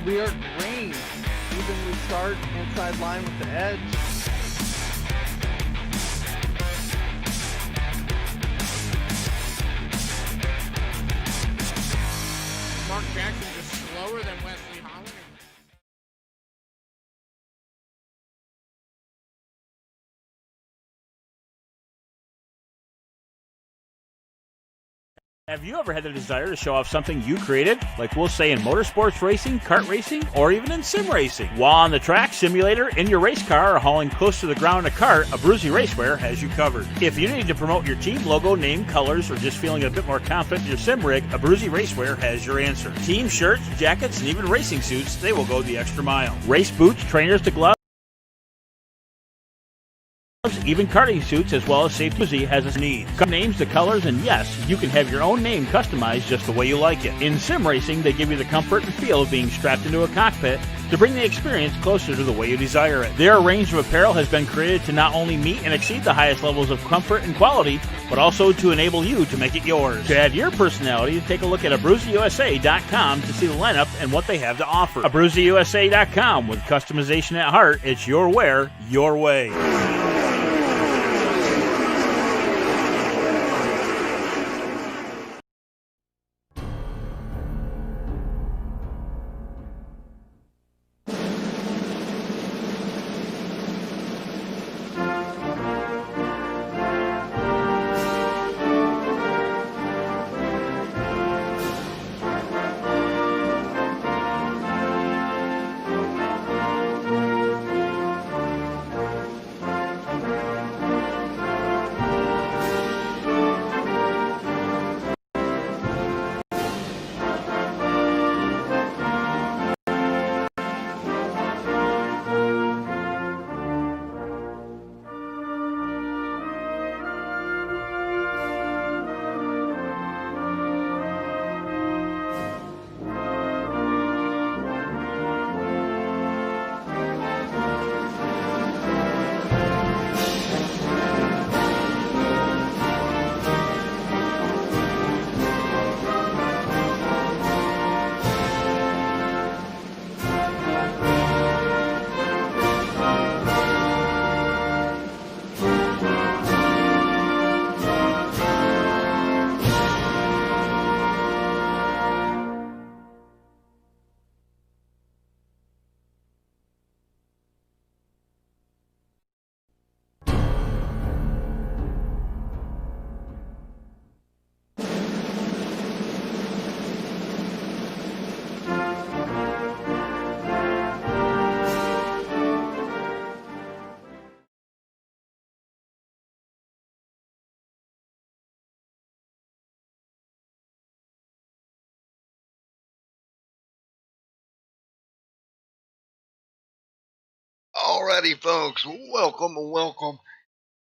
And we are green. Even we start inside line with the edge. Mark Jackson just slower than Wesley Holland. Have you ever had the desire to show off something you created? Like we'll say in motorsports racing, kart racing, or even in sim racing. While on the track, simulator, in your race car, or hauling close to the ground in a cart, Abruzzi Raceware has you covered. If you need to promote your team logo, name, colors, or just feeling a bit more confident in your sim rig, Abruzzi Raceware has your answer. Team shirts, jackets, and even racing suits, they will go the extra mile. Race boots, trainers to gloves, even karting suits, as well as safety has its needs. Names, the colors, and yes, you can have your own name customized just the way you like it. In sim racing, they give you the comfort and feel of being strapped into a cockpit to bring the experience closer to the way you desire it. Their range of apparel has been created to not only meet and exceed the highest levels of comfort and quality, but also to enable you to make it yours. To add your personality, take a look at AbruzziUSA.com to see the lineup and what they have to offer. AbruzziUSA.com, with customization at heart, it's your wear, your way. Alrighty, folks, welcome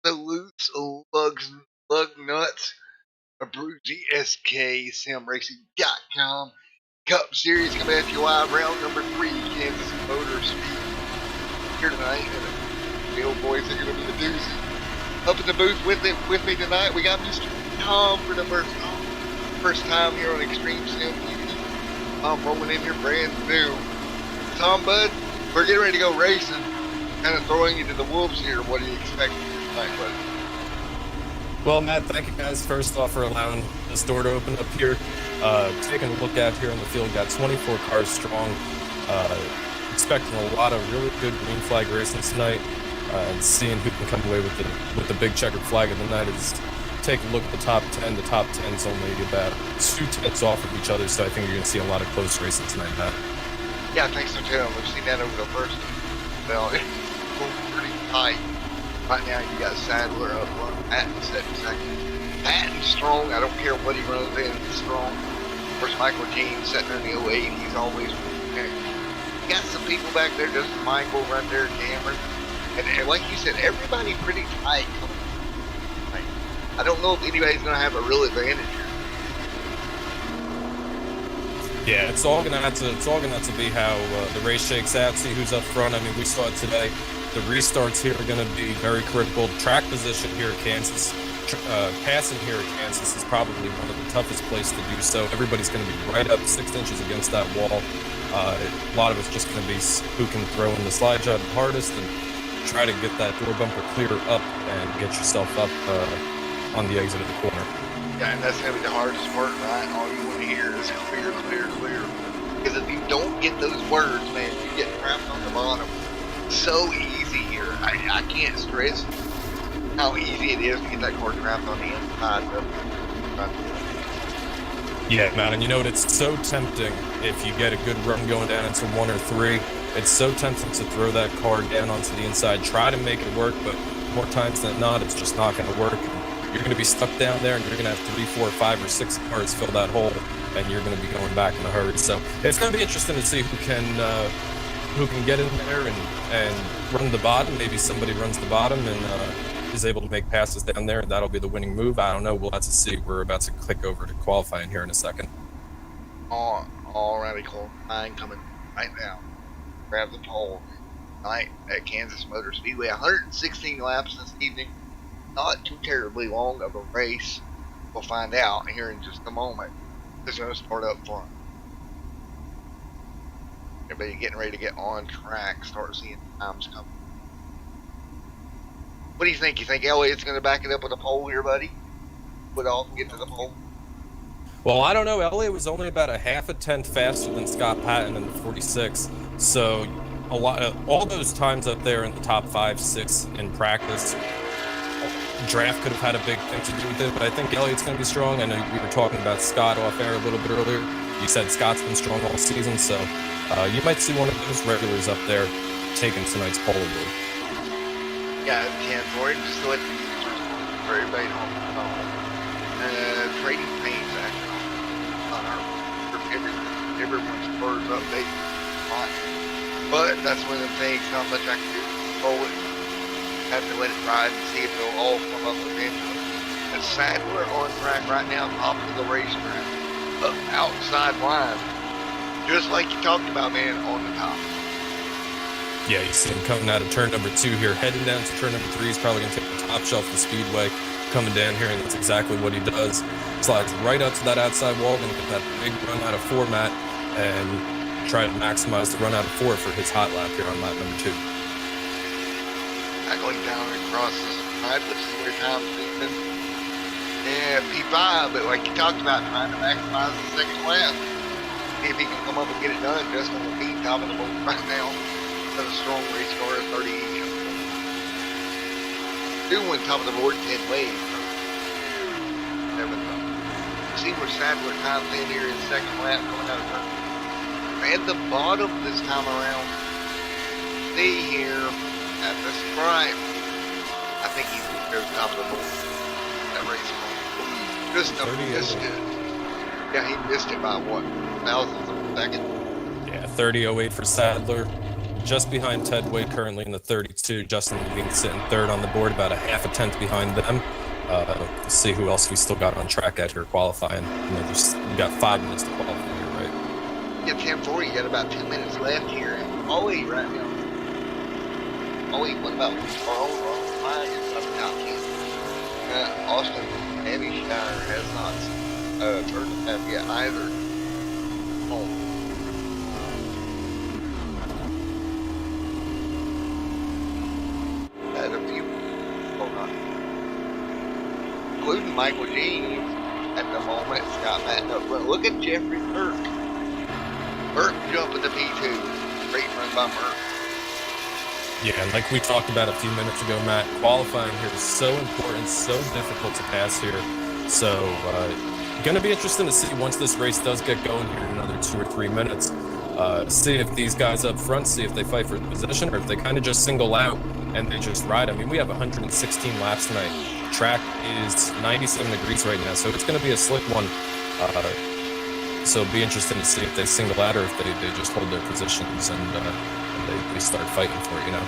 to Luke's Lugnuts ABRUZZI SK SimRacing.com Cup Series coming at you live, round number 3, Kansas Motor Speed here tonight, and the old boys are going to be the doozy. Up in the booth with me tonight, we got Mr. Tom for the first time here on Extreme Sim TV. Tom rolling in here brand new. Tom, bud, we're getting ready to go racing. Kind of throwing you to the wolves here. What do you expect tonight, buddy? Well, Matt, thank you guys first off for allowing this door to open up here. Taking a look out here on the field, got 24 cars strong. Expecting a lot of really good green flag racing tonight. And seeing who can come away with the big checkered flag of the night is take a look at the top 10. The top 10's only about 2 tenths off of each other, so I think you're going to see a lot of close racing tonight, Matt. Yeah, thanks for telling. We've seen that over the first. Well, it's pretty tight. Right now, you got Sadler up one, Patton second. Patton's strong. I don't care what he runs in. He's strong. Of course, Michael Jean sitting there in the 08. He's always okay. You got some people back there. Justin Michael right there, Cameron. And like you said, everybody pretty tight. I don't know if anybody's going to have a real advantage here. Yeah, it's all gonna have to be how the race shakes out. See who's up front. I mean, we saw it today. The restarts here are going to be very critical. Track position here at Kansas, passing here at Kansas is probably one of the toughest places to do so. Everybody's going to be right up 6 inches against that wall. A lot of it's just going to be who can throw in the slide job the hardest and try to get that door bumper clear up and get yourself up on the exit of the corner. Yeah, and that's going to be the hardest part, right? All you want to hear is clear, clear, clear. Because if you don't get those words, man, you get trapped on the bottom. So easy here. I can't stress how easy it is to get that car trapped on the inside. Yeah, man, and you know what? It's so tempting if you get a good run going down into 1 or 3. It's so tempting to throw that car down onto the inside, try to make it work, but more times than not, it's just not going to work. You're going to be stuck down there, and you're going to have 3, 4, 5, or 6 cars fill that hole, and you're going to be going back in a hurry. So it's going to be interesting to see who can get in there and run the bottom. Maybe somebody runs the bottom and is able to make passes down there, and that'll be the winning move. I don't know. We'll have to see. We're about to click over to qualifying here in a second. Alrighty, qualifying coming right now. Grab the pole tonight at Kansas Motor Speedway. 116 laps this evening. Not too terribly long of a race. We'll find out here in just a moment. It's going to start up front. Everybody getting ready to get on track. Start seeing times coming. What do you think? You think Elliot's going to back it up with a pole here, buddy? Put off and get to the pole? Well, I don't know. Elliott was only about a half a tenth faster than Scott Patton in the 46. So all those times up there in the top 5, 6 in practice, draft could have had a big thing to do with it, but I think Elliott's going to be strong. I know we were talking about Scott off air a little bit earlier. You said Scott's been strong all season, so you might see one of those regulars up there taking tonight's pole award. Yeah, Ken Ford, just to let for everybody home. Trading pains actually on our everyone's spurs update. But that's one of the things, not much I can do to control it. Have to let it ride and see if it'll all come up eventually. And Sadler on track right now, top of the racetrack, up outside line, just like you talked about, man, on the top. Yeah, you see him coming out of turn number 2 here, heading down to turn number 3. He's probably going to take the top shelf of the speedway, coming down here, and that's exactly what he does. Slides right up to that outside wall, going to get that big run out of 4 mat, and try to maximize the run out of 4 for his hot lap here on lap number 2. Going down across the side, which is where Tom's been. Yeah, P5, but like you talked about, trying to maximize the second lap. See if he can come up and get it done. Just on the beat, top of the boat right now. That's a strong race car at 30. Doing top of the board, 10 ways. See where Sadler times in here in second lap coming out of turn. At the bottom this time around. See here. At the stripe, I think he goes top of the board. That race car. Just missed it. Yeah, he missed it by what? Thousandths of a second? Yeah, 30.08 for Sadler. Just behind Ted Wade, currently in the 32. Justin Levine sitting third on the board, about a half a tenth behind them. Let's see who else we still got on track at here qualifying. We got 5 minutes to qualify here, right? Yeah, 10:40. You got about 2 minutes left here. Ollie right now. Ollie, what about mine is up now? Austin Heavy-Steiner has not turned up yet either. Had a few, including Michael Jean at the moment. Scott Madden up front. Look at Jeffrey Burke. Burke jumping to P2. Great run by Burke. Yeah, and like we talked about a few minutes ago, Matt, qualifying here is so important, so difficult to pass here. So, going to be interesting to see once this race does get going here in another 2 or 3 minutes. See if these guys up front, see if they fight for the position or if they kind of just single out and they just ride. I mean, we have 116 laps tonight. Track is 97 degrees right now, so it's going to be a slick one. So it'll be interesting to see if they single out or if they just hold their positions and they start fighting for it, you know?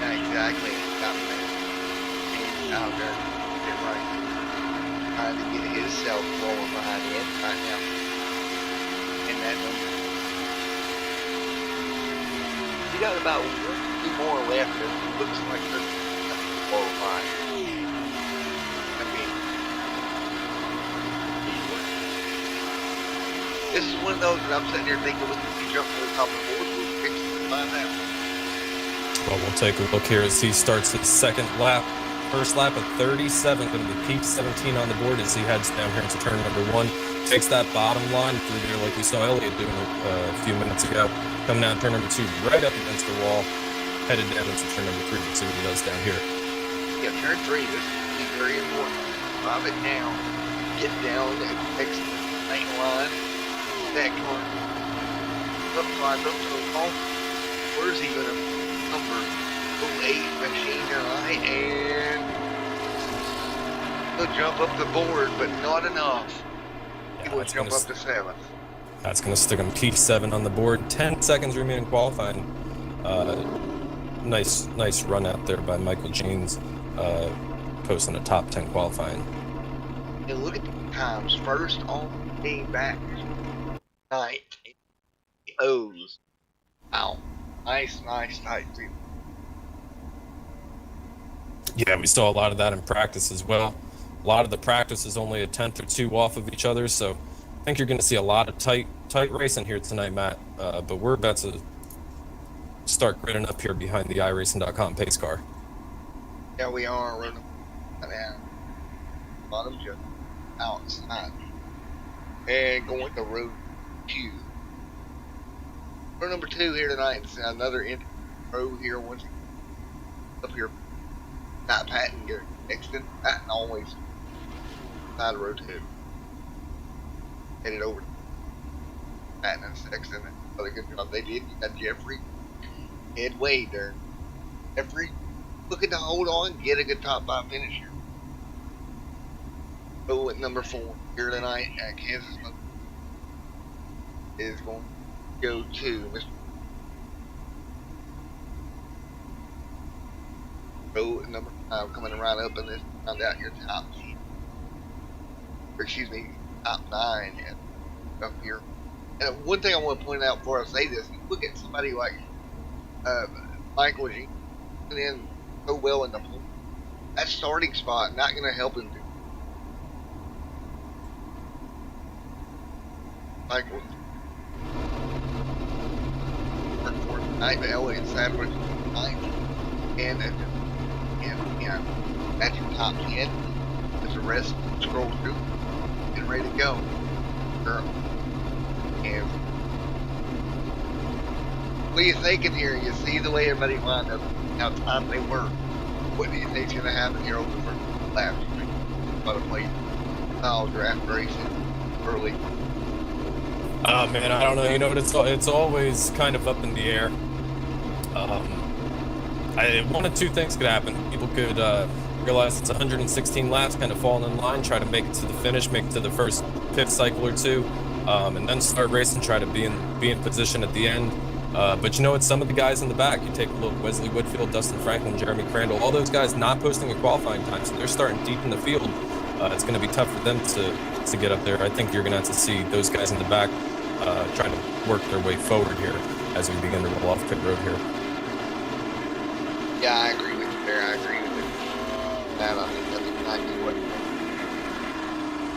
Yeah, exactly. He's out there. Get right. Trying to get himself rolling behind the end right now. In that number. He got about 2 more left. It looks like they're qualifying. I mean, This is one of those that I'm sitting here thinking we can jump to the top of the board. We'll fix it and find out. Well, we'll take a look here as he starts his second lap. First lap of 37, going to be peak 17 on the board as he heads down here into turn number 1. Takes that bottom line through there like we saw Elliott doing a few minutes ago. Coming down turn number 2, right up against the wall. Headed down into turn number 3. Let's see what he does down here. Yeah, turn 3, this is very important. Drive it down. Get down and fix the main line. That car. Up, drive up to the wall. Where's he going to number 08 machine tonight? And he'll jump up the board, but not enough. He will jump up to 7th. That's going to stick him P7 on the board. 10 seconds remaining qualifying. Nice run out there by Michael Jeans, posting a top 10 qualifying. And look at the times. First on the back. 9th. O's. Wow. Nice tight too. Yeah, we saw a lot of that in practice as well. A lot of the practice is only a 10th or 2 off of each other, so I think you're going to see a lot of tight racing here tonight, Matt. But we're about to start grading up here behind the iRacing.com pace car. Yeah, we are running down. Bottom just outside. And going to road 2. Row number 2 here tonight. It's another row here. Once up here, not Patton, you're next in Patton always side of row 2. Headed over to Patton and Sexton. Another good job they did. You got Jeffrey Ed Wade there. Jeffrey looking to hold on, get a good top 5 finish here. Row at number 4 here tonight at Kansas is going go to Mr. Row number 5 coming right up in this round out here top 10. Or excuse me, top 9 up here. And one thing I want to point out before I say this, you look at somebody like Michael G and then so well in the pool. That starting spot not gonna help him do Michael night, but Elliott Sadler ninth, and that's your top 10. As the rest scroll through, get ready to go. And what do you thinking here? You see the way everybody lined up, how time they were. What do you think's going to happen here over the first lap? Got to play style draft racing early. Oh man, I don't know. You know what? It's always kind of up in the air. One of 2 things could happen. People could realize it's 116 laps, kind of fall in line, try to make it to the finish, make it to the first pit cycle or 2, and then start racing, try to be in position at the end. But you know what? Some of the guys in the back, you take a look, Wesley Whitfield, Dustin Franklin, Jeremy Crandall, all those guys not posting a qualifying time, so they're starting deep in the field. It's going to be tough for them to get up there. I think you're going to have to see those guys in the back trying to work their way forward here as we begin to roll off pit road here. Yeah, I agree with you there. I agree with you. That, I think that's exactly what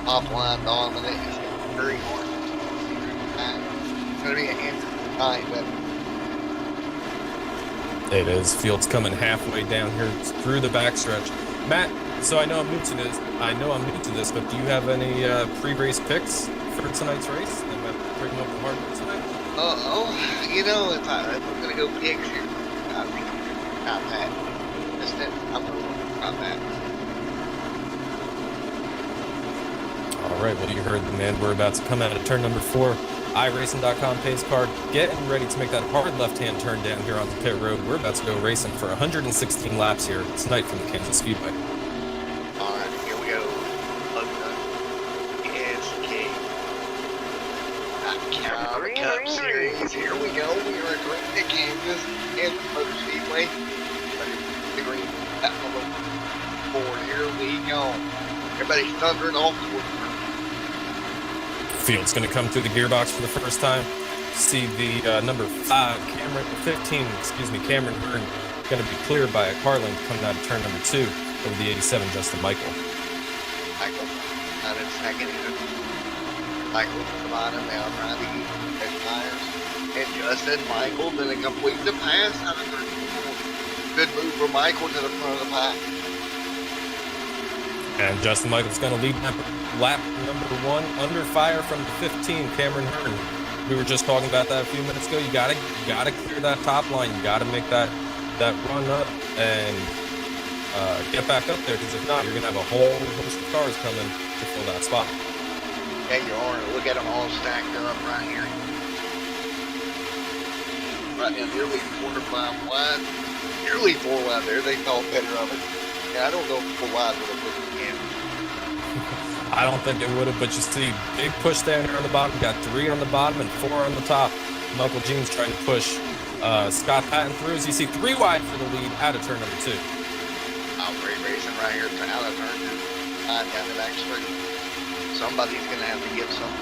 top line dominant is very hard. It's going to be a answer tonight, but It is. Field's coming halfway down here through the backstretch. Matt, so I know I'm new to this, but do you have any pre-race picks for tonight's race? That might bring up the hardware tonight. you know, if we're going to go picks here, I think not that. I'm going to look about that. All right, well, you heard the man. We're about to come out of turn number 4. iRacing.com pace car getting ready to make that hard left-hand turn down here on the pit road. We're about to go racing for 116 laps here tonight from the Kansas Speedway. All right, here we go. Cup Series. Here we go. We are at Kansas and Motor Speedway. The green board. Here we go. Everybody's thundering off towards Field's going to come through the gearbox for the first time. See the number 15, Cameron Hearn going to be cleared by a car length coming out of turn number 2 over the 87, Justin Michael. Michael, not in second. Michael's at the bottom now, trying to get his tires. And Justin Michael then it completes the pass out of turn 4. Good move from Michael to the front of the pack. And Justin Michael's going to lead lap number 1 under fire from the 15, Cameron Hearn. We were just talking about that a few minutes ago. You gotta clear that top line. You gotta make that run up and get back up there, because if not, you're gonna have a whole host of cars coming to fill that spot. Yeah, you are. Look at them all stacked up right here. Right now, nearly 4 or 5 wide. Nearly 4 wide there. They thought better of it. Yeah, I don't know if 4 wide would have put it in. I don't think it would have, but you see, big push down here on the bottom. Got 3 on the bottom and 4 on the top. Michael Jean's trying to push Scott Patton through, as you see 3 wide for the lead out of turn number 2. Oh, great racing right here. Out of turn 2. Down the back straight. Somebody's going to have to give some.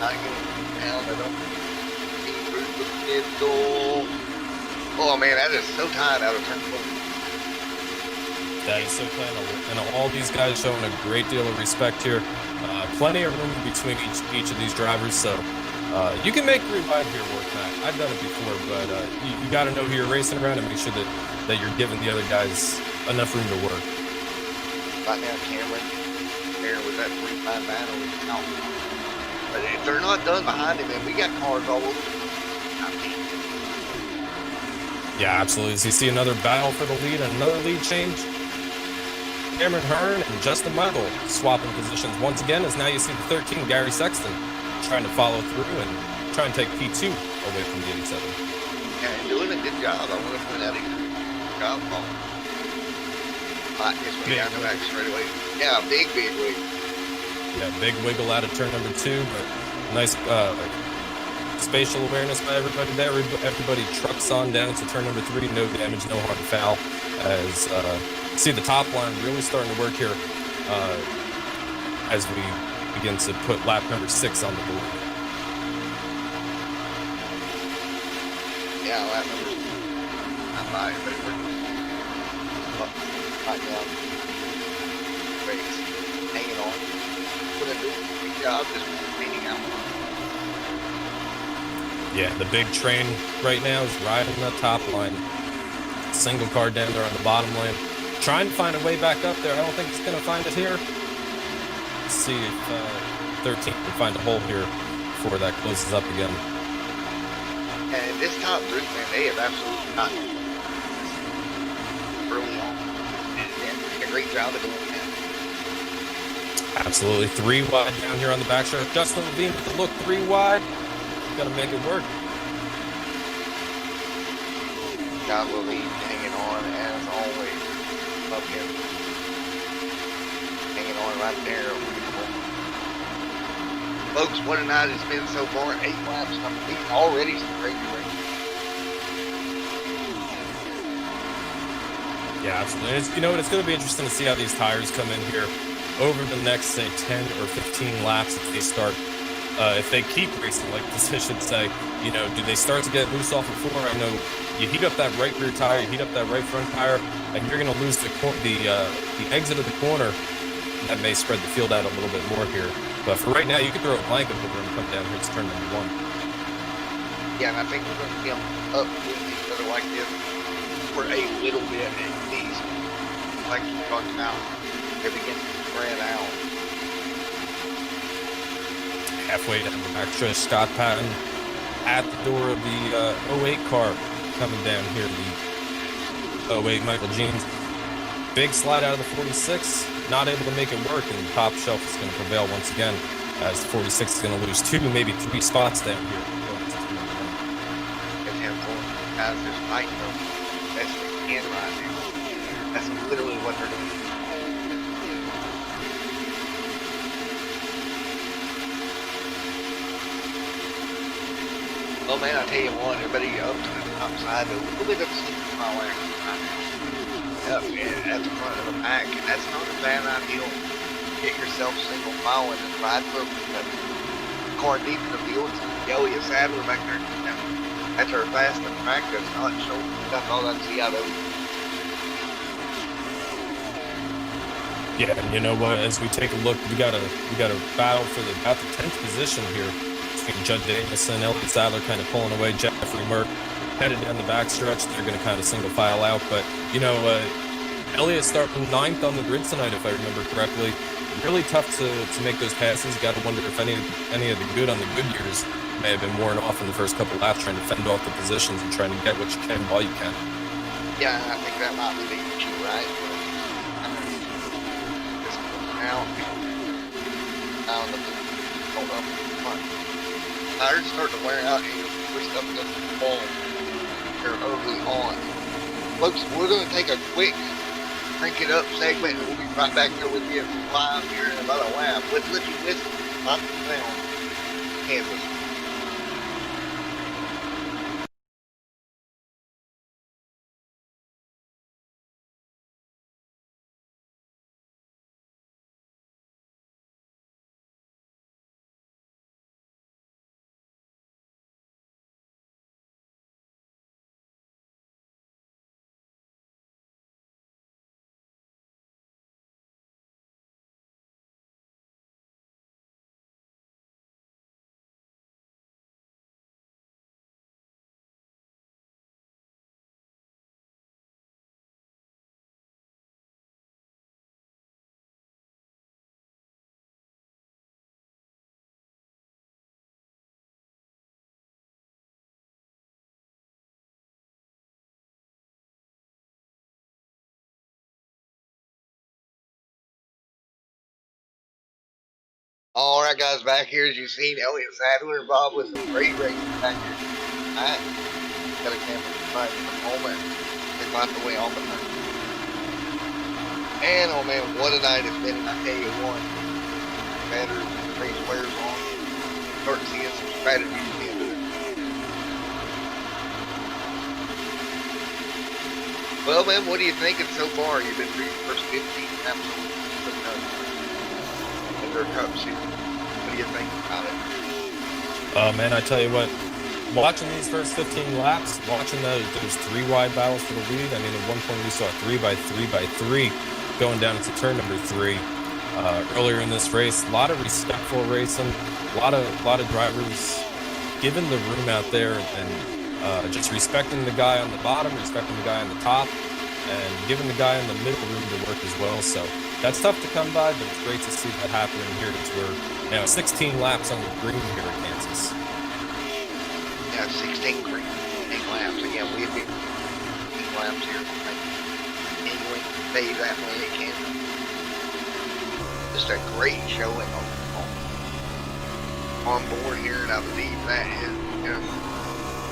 Not getting down it up. Through the middle. Oh, man, that is so tight out of turn 4. That is so clean, and all these guys showing a great deal of respect here. Plenty of room between each of these drivers, so you can make 3 wide here work, Matt. I've done it before, but you got to know who you're racing around and make sure that you're giving the other guys enough room to work. Right now, Cameron, there with that 3-5 battle. But if they're not done behind him, man, we got cars all over. Yeah, absolutely. So you see another battle for the lead and another lead change. Cameron Hearn and Justin Michael swapping positions once again, as now you see the 13, Gary Sexton, trying to follow through and trying to take P2 away from the 87. Yeah, and doing a good job. I want to point out either. Job ball. This way down the back straight away. Yeah, big wig. Yeah, big wiggle out of turn number 2, but nice spatial awareness by everybody there. Everybody trucks on down to turn number 3. No damage, no hard foul. As see the top line really starting to work here as we begin to put lap number 6 on the board. Yeah, lap number 6. I'm not even right now. Brakes. Hanging on. What a good job just leaning out. Yeah, the big train right now is riding the top line. Single car down there on the bottom lane. Trying to find a way back up there. I don't think it's going to find it here. Let's see if 13 can find a hole here before that closes up again. And this top group, man, they have absolutely not early on. And a great job of doing that. Absolutely. 3 wide down here on the backstretch. Justin Levine with the look 3 wide. Got to make it work. John Levine hanging on as always. Love him. Hanging on right there. Folks, what a night it's been so far. 8 laps complete. Already some great racing. Yeah, absolutely. It's, you know what? It's going to be interesting to see how these tires come in here over the next, say, 10 or 15 laps if they start. If they keep racing like this, I should say, you know, do they start to get loose off the floor? I know you heat up that right rear tire, you heat up that right front tire, and you're going to lose the exit of the corner. That may spread the field out a little bit more here. But for right now, you can throw a blanket over and come down here to turn number 1. Yeah, and I think we're going to see them up with each other like this for a little bit at least. Like you talked about, they begin to spread out. Halfway down the backstretch, Scott Patton at the door of the 08 car coming down here. The 08 Michael Jeans. Big slide out of the 46. Not able to make it work, and the top shelf is going to prevail once again as the 46 is going to lose 2, maybe 3 spots down here. And him guys just fighting them best they can right now. That's literally what they're doing. Well, man, I tell you what, everybody up to the top side, a little bit of single file action right now. Up at the front of the pack, and that's not a bad idea. Get yourself single file and then ride for the car deep in the field. Joey Sadler back there. That's our fastest track that's not showing. That's all I see out of it. Yeah, and you know what? As we take a look, we got a battle for about the 10th position here between Judd Davison, Elliott Sadler kind of pulling away, Jeffrey Merck headed down the backstretch. They're going to kind of single file out, but you know, Elliott starting 9th on the grid tonight, if I remember correctly. Really tough to make those passes. Got to wonder if any of the good on the good years may have been worn off in the first couple laps, trying to fend off the positions and trying to get what you can while you can. Yeah, I think that might be the issue, right? Out the hold up in front. Tires starting to wear out and you're pushed up against the wall. They're early on. Folks, we're going to take a quick crank it up segment and we'll be right back there with you live here in about a lap. Let's let you listen. Not the sound. Kansas. All right, guys, back here as you've seen, Elliott Sadler involved with some great racing back here. Alright, got a camera tonight for the moment. They find the way on the night. And oh man, what a night it's been, and I tell you what, better race wears on. Start seeing some strategies into it. Well, man, what are you thinking so far? You've been through your first 15 laps. Cup season. What do you think about it? Oh man, I tell you what, watching these first 15 laps, watching those 3 wide battles for the lead. I mean, at one point we saw 3x3x3 going down into turn number 3 earlier in this race. A lot of respectful racing, a lot of drivers giving the room out there and just respecting the guy on the bottom, respecting the guy on the top, and giving the guy in the middle room to work as well. So that's tough to come by, but it's great to see that happening here. We're 16 laps on the green here in Kansas. Yeah, 16 green laps. Again, we've been 16 laps here. Anyway, stay that way at Kansas. Just a great showing on board here, and I believe that is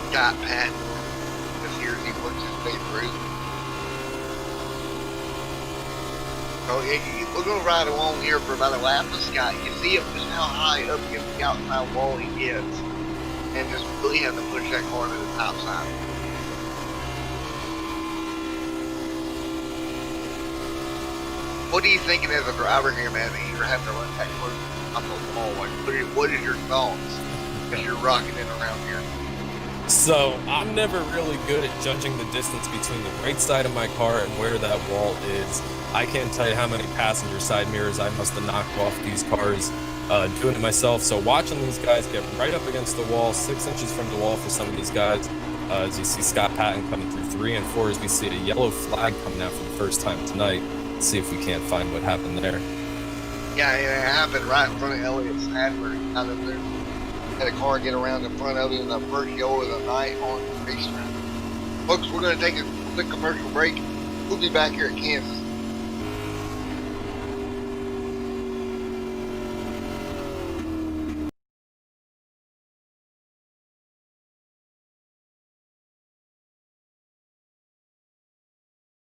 Scott Patton. This year he works his way through. So we're going to ride along here for about a lap of Scott. You see him just how high up against the outside wall he gets. And just really have to push that car to the top side. What are you thinking as a driver here, man, that you're having to run that close up the wall? Like, what is your thoughts as you're rocking it around here? So I'm never really good at judging the distance between the right side of my car and where that wall is. I can't tell you how many passenger side mirrors I must have knocked off these cars doing it myself. So watching these guys get right up against the wall, 6 inches from the wall for some of these guys, as you see Scott Patton coming through 3 and 4, as we see a yellow flag coming out for the first time tonight. Let's see if we can't find what happened there. Yeah, it happened right in front of Elliott Sadler. Out of there. Had a car get around in front of him, the first yellow of the night on the racetrack. Folks, we're going to take a quick commercial break. We'll be back here at Kansas.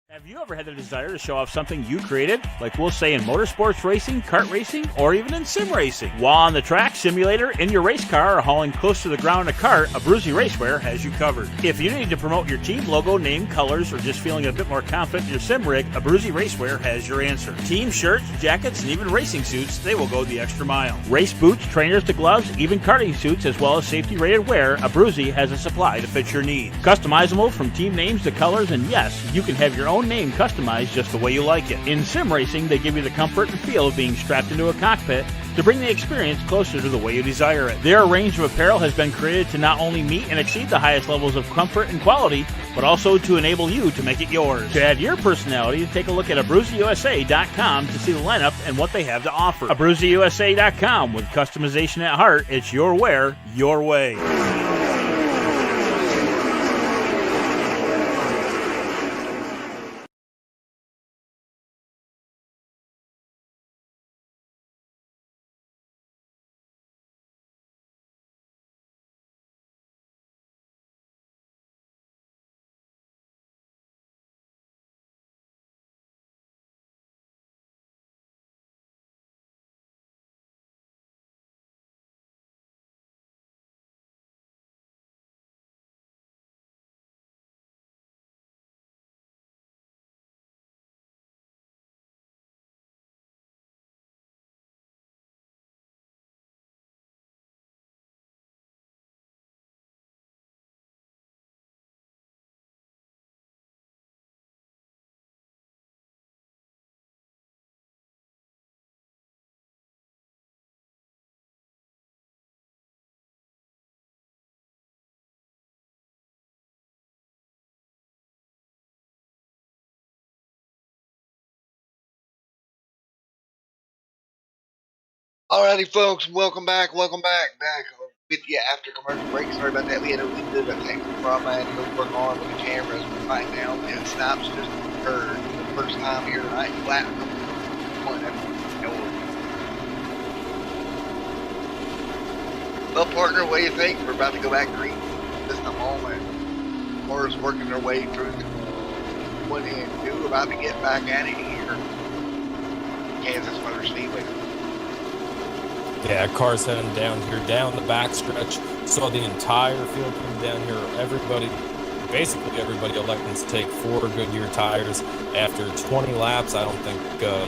Have you ever had the desire to show off something you created? Like we'll say in motorsports racing, kart racing, or even in sim racing. While on the track, simulator, in your race car, or hauling close to the ground in a cart, Abruzzi Raceware has you covered. If you need to promote your team logo, name, colors, or just feeling a bit more confident in your sim rig, Abruzzi Raceware has your answer. Team shirts, jackets, and even racing suits, they will go the extra mile. Race boots, trainers to gloves, even karting suits, as well as safety-rated wear, Abruzzi has a supply to fit your needs. Customizable from team names to colors, and yes, you can have your own own name customized just the way you like it. In sim racing, they give you the comfort and feel of being strapped into a cockpit to bring the experience closer to the way you desire it. Their range of apparel has been created to not only meet and exceed the highest levels of comfort and quality, but also to enable you to make it yours. To add your personality, take a look at ABRUZZIUSA.com to see the lineup and what they have to offer. ABRUZZIUSA.com, with customization at heart. It's your wear, your way. Alrighty, folks, welcome back with you after commercial break. Sorry about that. We had a little bit of a technical problem. I had to go work on with the cameras right now, and stops just occurred for the first time here tonight. Flat one. Well, partner, what do you think? We're about to go back green just a moment. Cars working their way through the 1 and 2. We're about to get back at it here. Kansas Motor Speedway. Yeah, cars heading down here, down the backstretch. Saw the entire field come down here. Basically everybody electing to take 4 Goodyear tires. After 20 laps, I don't think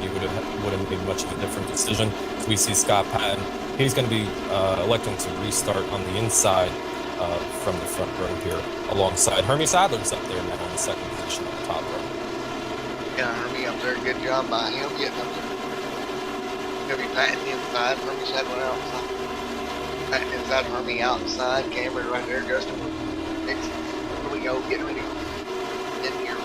you would have made much of a different decision. So we see Scott Patton. He's going to be electing to restart on the inside from the front row here, alongside Hermie Sadler's up there now in the second position on the top row. Yeah, Hermie up there. Good job by him getting up there. Gonna be Patton inside, Hermie Sadler outside. Patton inside, Hermie outside. Cameron right there, Justin. Here we go, getting ready in here.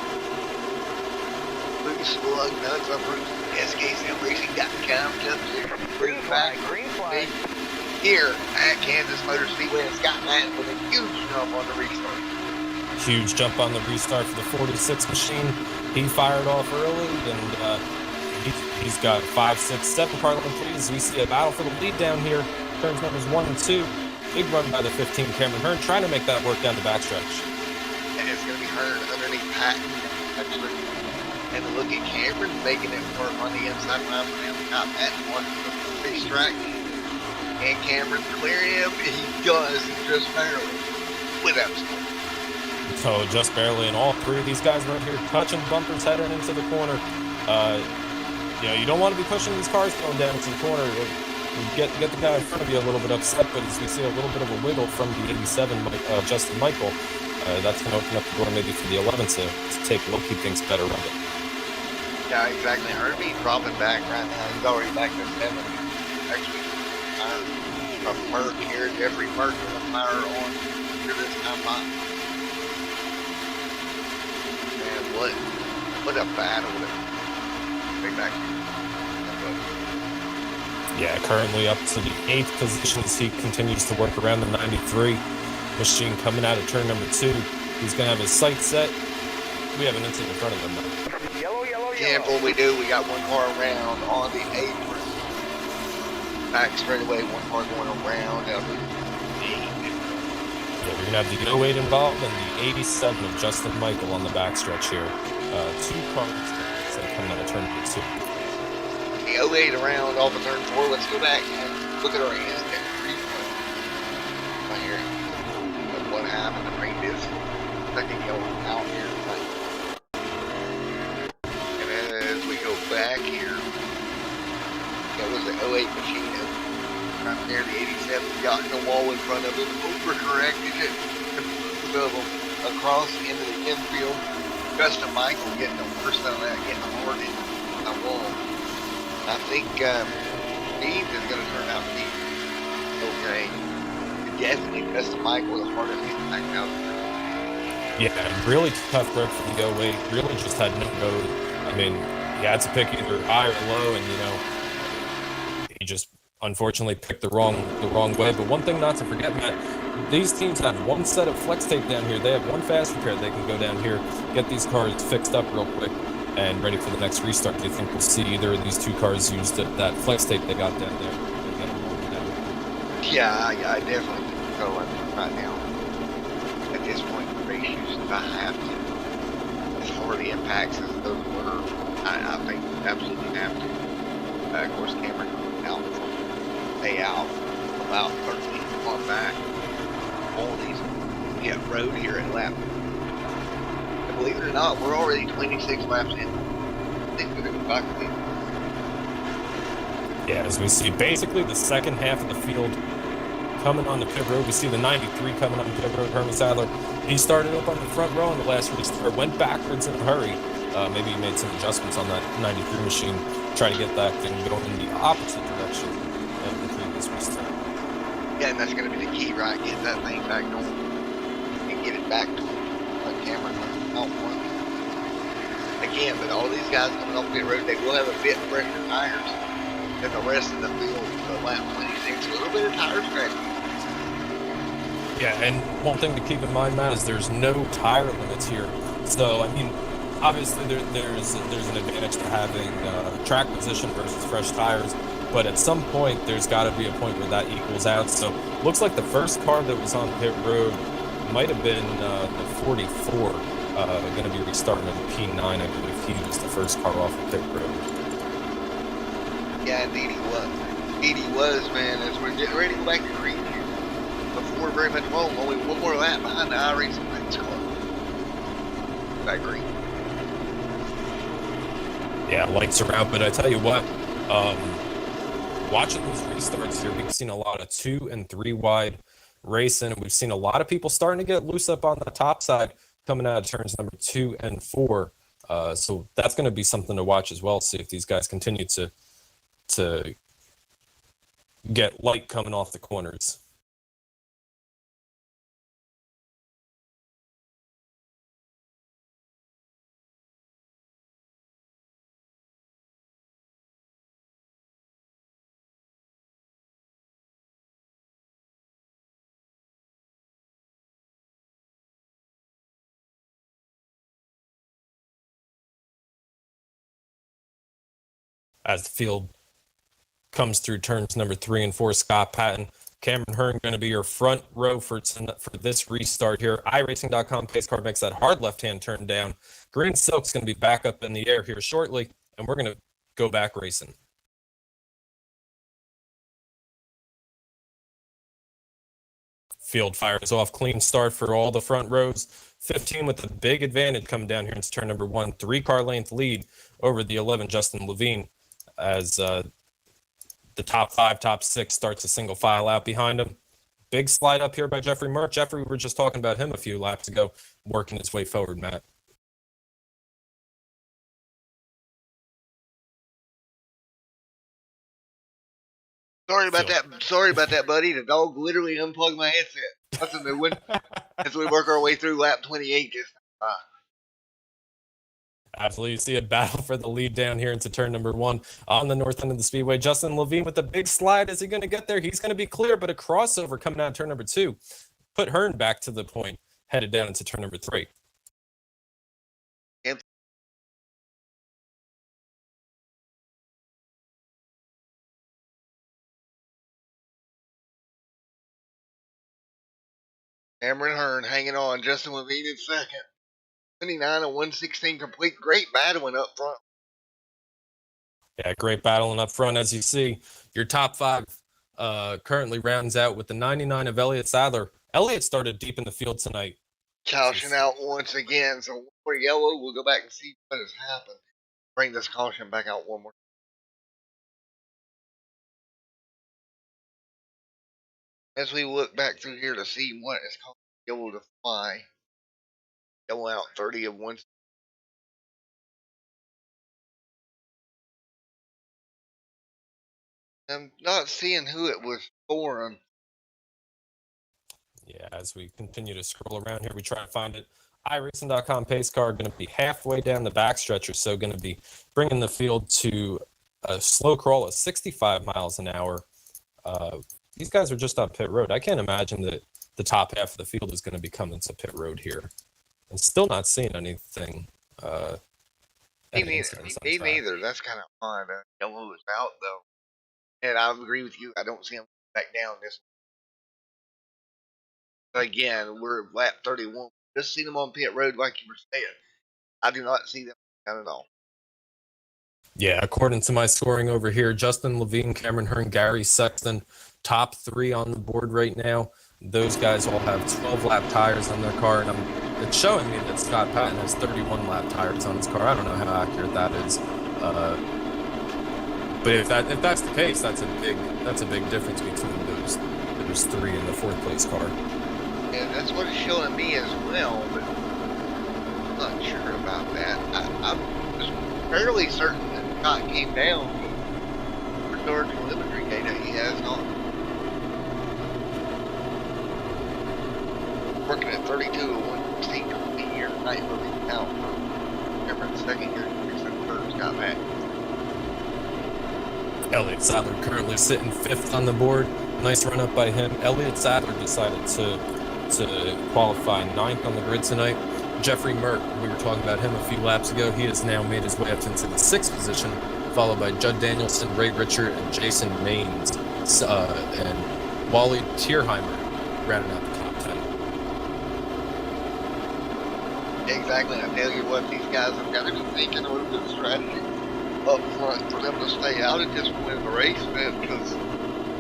Lucas Lugnuts ABRUZZIRACEWARE.com. Green flag, here at Kansas Motor Speedway. And Scott Patton with a huge jump on the restart. Huge jump on the restart for the 46 machine. He fired off early, and he's got 5, 6, 7 car lane leads. We see a battle for the lead down here. Turns numbers 1 and 2. Big run by the 15 Cameron Hearn, trying to make that work down the backstretch. And it's going to be Hearn underneath Patton. Actually. And look at Cameron making it work on the inside line for him. Now Patton wants to racetrack. And Cameron clearing him. He does just barely. Without score. So just barely, and all 3 of these guys right here touching bumpers heading into the corner. You don't want to be pushing these cars going down into the corner. You get the guy in front of you a little bit upset, but as we see a little bit of a wiggle from the 87 Justin Michael, that's going to open up the door maybe for the 11 to take a look, keep things better running. Yeah, exactly. Herbie dropping back right now. He's already back to 7. Actually, from Merck here, Jeffrey Merck with a fire on here this time. Man, what a battle way back here. Yeah, currently up to the 8th position as he continues to work around the 93 machine coming out of turn number 2. He's going to have his sights set. We have an incident in front of him though. Yellow. Careful, we do. We got one car around on the 8th. Back straight away, one car going around out the 8th. Yeah, we're going to have the 08 involved and the 87 of Justin Michael on the backstretch here. 2 cars coming out of turn number 2. The 08 around off of turn 4. Let's go back and look at our instant replay. Right here. What happened to bring this second yellow out here. And as we go back here, that was the 08 machine. Right there, the 87 got in the wall in front of it, overcorrected it, both of them across into the infield. Justin Michael getting the worst out of that, getting hard in the wall. I think Steve is going to turn out to be okay. Definitely Justin Michael, the hardest impact out there. Yeah, really tough grip from the 08. Really just had no mode. I mean, he had to pick either high or low, and he just unfortunately picked the wrong way. But one thing not to forget, Matt, these teams have one set of flex tape down here. They have one fast repair. They can go down here, get these cars fixed up real quick, and ready for the next restart. Do you think we'll see either of these two cars use that flex tape they got down there? Yeah, I definitely think so. I mean, right now, at this point, the race use, if I have to, as hard the impacts as those were, I think absolutely have to. Of course, Cameron out stay out about 13 on back. All these get road here at lap. And believe it or not, we're already 26 laps in. I think we're going to back to Yeah, as we see basically the second half of the field coming on the pit road. We see the 93 coming on the pit road. Herman Sadler, he started up on the front row in the last restart, went backwards in a hurry. Maybe he made some adjustments on that 93 machine, try to get that thing going in the opposite direction of the previous restart. Yeah, and that's going to be the key, right? Get that thing back going and get it back to Cameron out front. Again, but all these guys coming off pit road, they will have a bit fresher tires than the rest of the field. Lap 26, a little bit of tire scratching. Yeah, and one thing to keep in mind, Matt, is there's no tire limits here. So, I mean, obviously there's an advantage to having track position versus fresh tires, but at some point there's got to be a point where that equals out. So, looks like the first car that was on pit road might have been the 44, going to be restarting in the P9. I believe he was the first car off of pit road. Yeah, indeed he was. Indeed he was, man. As we're getting ready to go back to green here, before very much long, only one more lap behind the iRacing Lights car. Back green. Yeah, lights are out, but I tell you what, watching these restarts here, we've seen a lot of 2 and 3 wide racing. We've seen a lot of people starting to get loose up on the top side coming out of turns number 2 and 4. So that's going to be something to watch as well. See if these guys continue to get light coming off the corners. As the field comes through turns number 3 and 4, Scott Patton, Cameron Hearn going to be your front row for this restart here. iRacing.com pace car makes that hard left-hand turn down. Green Silk's going to be back up in the air here shortly, and we're going to go back racing. Field fires off, clean start for all the front rows. 15 with a big advantage coming down here into turn number 1. 3-car length lead over the 11, Justin Levine, as the top 5, top 6 starts a single file out behind him. Big slide up here by Jeffrey Mert. Jeffrey, we were just talking about him a few laps ago, working his way forward, Matt. Sorry about that, buddy. The dog literally unplugged my headset. That's a new one. As we work our way through lap 28 just Absolutely. You see a battle for the lead down here into turn number 1 on the north end of the speedway. Justin Levine with the big slide. Is he going to get there? He's going to be clear, but a crossover coming out of turn number 2. Put Hearn back to the point, headed down into turn number 3. Cameron Hearn hanging on. Justin Levine in second. 29 and 116 complete. Great battling up front. Yeah, great battling up front. As you see, your top 5 currently rounds out with the 99 of Elliott Sadler. Elliott started deep in the field tonight. Caution out once again. So for yellow, we'll go back and see what has happened. Bring this caution back out one more. As we look back through here to see what is called yellow to fly. Yellow out 30 of 1. I'm not seeing who it was for him. Yeah, as we continue to scroll around here, we try to find it. iRacing.com pace car going to be halfway down the backstretch or so, going to be bringing the field to a slow crawl of 65 miles an hour. These guys are just on pit road. I can't imagine that the top half of the field is going to be coming to pit road here. And still not seeing anything. Me neither. That's kind of odd. Yellow is out, though. And I agree with you. I don't see him back down this. Again, we're lap 31. Just seen them on pit road, like you were saying. I do not see them down at all. Yeah, according to my scoring over here, Justin Levine, Cameron Hearn, Gary Sexton, top 3 on the board right now. Those guys all have 12-lap tires on their car, and it's showing me that Scott Patton has 31-lap tires on his car. I don't know how accurate that is, but if that's the case, that's a big difference between those 3 in the 4th place car. And that's what it's showing me as well, but I'm not sure about that. I'm just fairly certain that Scott came down with regard to telemetry data. He has not. Working at 32 and 116 complete here tonight, moving out from Cameron's second year, third Scott back. Elliott Sadler currently sitting 5th on the board. Nice run up by him. Elliott Sadler decided to qualify 9th on the grid tonight. Jeffrey Merck, we were talking about him a few laps ago. He has now made his way up into the 6th position, followed by Judd Danielson, Ray Richard, and Jason Maines. And Wally Tierheimer rounding out the top 10. Exactly. I tell you what, these guys have got to be thinking a little bit of strategy up front for them to stay out at this point in the race, man, because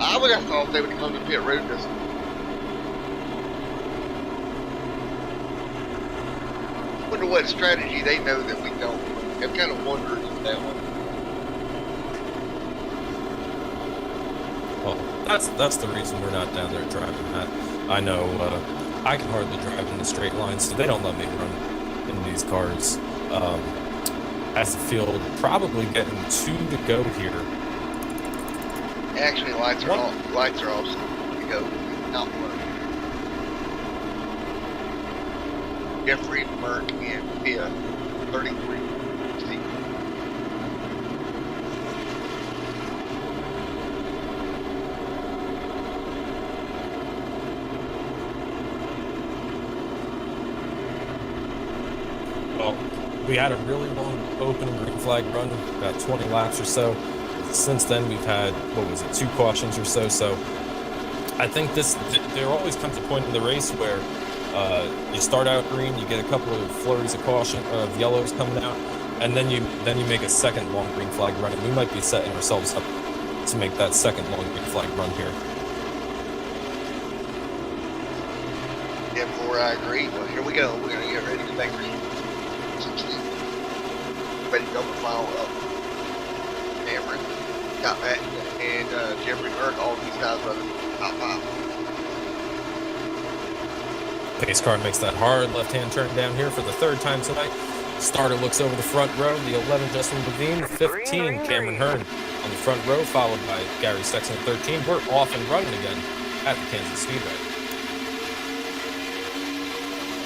I would have thought they would come to pit road this. I wonder what strategy they know that we don't. I'm kind of wondering if that one. Well, that's the reason we're not down there driving that. I know I can hardly drive in the straight line, so they don't let me run in these cars. As the field probably getting 2 to go here. Actually, lights are off. Lights are off. So we go out one. Jeffrey Merck and Pia, 33. Well, we had a really long opening green flag run, about 20 laps or so. Since then, we've had, 2 cautions or so. So I think there always comes a point in the race where you start out green, you get a couple of flurries of caution, of yellows coming out, and then you make a second long green flag run, and we might be setting ourselves up to make that second long green flag run here. Yeah, before I agree. Well, here we go. We're going to get ready to make green. 16. Ready to go to file up. Cameron, got back, and Jeffrey Merck, all these guys running top 5. Pace car makes that hard left-hand turn down here for the 3rd time tonight. Starter looks over the front row. The 11, Justin Levine. 15, Cameron Hearn on the front row, followed by Gary Sexton at 13. We're off and running again at the Kansas Speedway.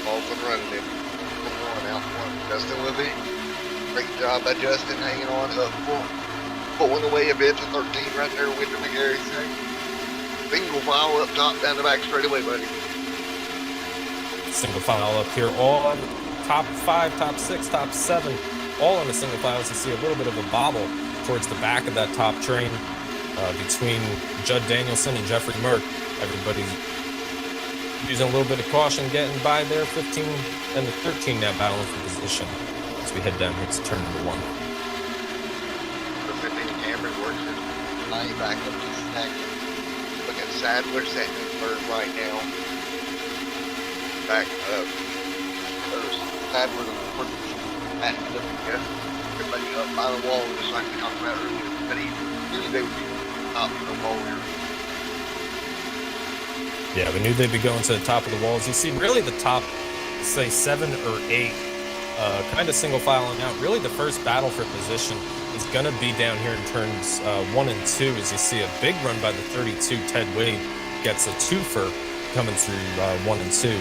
Off and running it. Out one. Justin Levine. Great job by Justin hanging on up front. Pulling away a bit to 13 right there with the Gary Sexton. Single file up top, down the back straight away, buddy. Single file up here, all on top 5, top 6, top 7, all on the single file. As you see a little bit of a bobble towards the back of that top train between Judd Danielson and Jeffrey Merck. Everybody using a little bit of caution, getting by there. 15 and the 13 now battling for position as we head down here to turn number 1. The 15 Cameron works his line back up to second. Look at Sadler setting in 3rd right now. Back up. There's Sadler back up again. Everybody up by the wall, just like we talked about earlier. But he knew they would be top of the wall here. Yeah, we knew they'd be going to the top of the walls. You see, really the top, say, 7 or 8 kind of single filing out. Really, the first battle for position is going to be down here in turns 1 and 2, as you see a big run by the 32, Ted Wade, gets a twofer coming through 1 and 2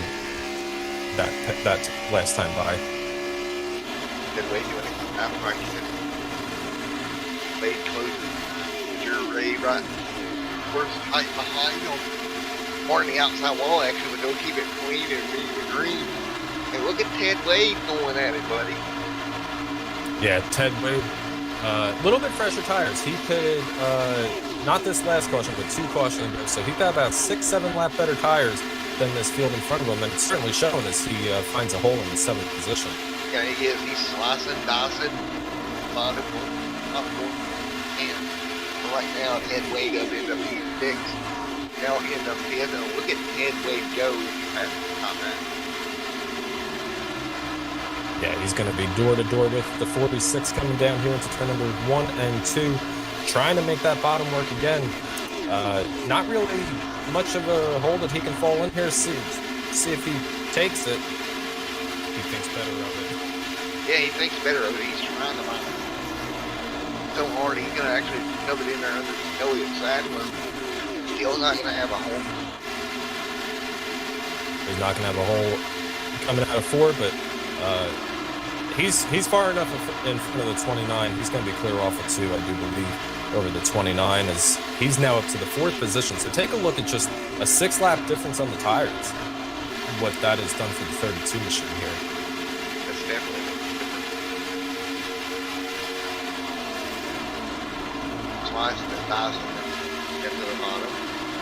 that last time by. Ted Wade doing it. I'm practicing. Wade closes. You're Ray right. Course tight behind him. More on the outside wall action, but they'll keep it clean and green. And look at Ted Wade going at it, buddy. Yeah, Ted Wade, a little bit fresher tires. He could, not this last caution, but 2 cautions ago. So he got about 6-7 lap better tires than this field in front of him. And it's certainly shown as he finds a hole in the 7th position. Yeah, he is. He's slicing, dicing, bottom one, top one, and right now Ted Wade up into P6. Now end up 10th. And look at Ted Wade go at the top end. Yeah, he's going to be door-to-door with the 46 coming down here into turn number 1 and 2, trying to make that bottom work again. Not really much of a hole that he can fall in here. See if he takes it. He thinks better of it. Yeah, he thinks better of it. He's trying to mine it so hard. He's going to actually shove it in there under Elliott Sadler. Still not going to have a hole. He's not going to have a hole coming out of 4, but he's far enough in front of the 29. He's going to be clear off of 2, I do believe, over the 29, as he's now up to the 4th position. So take a look at just a 6-lap difference on the tires, what that has done for the 32 machine here. That's definitely different. Slice and dice and get to the bottom.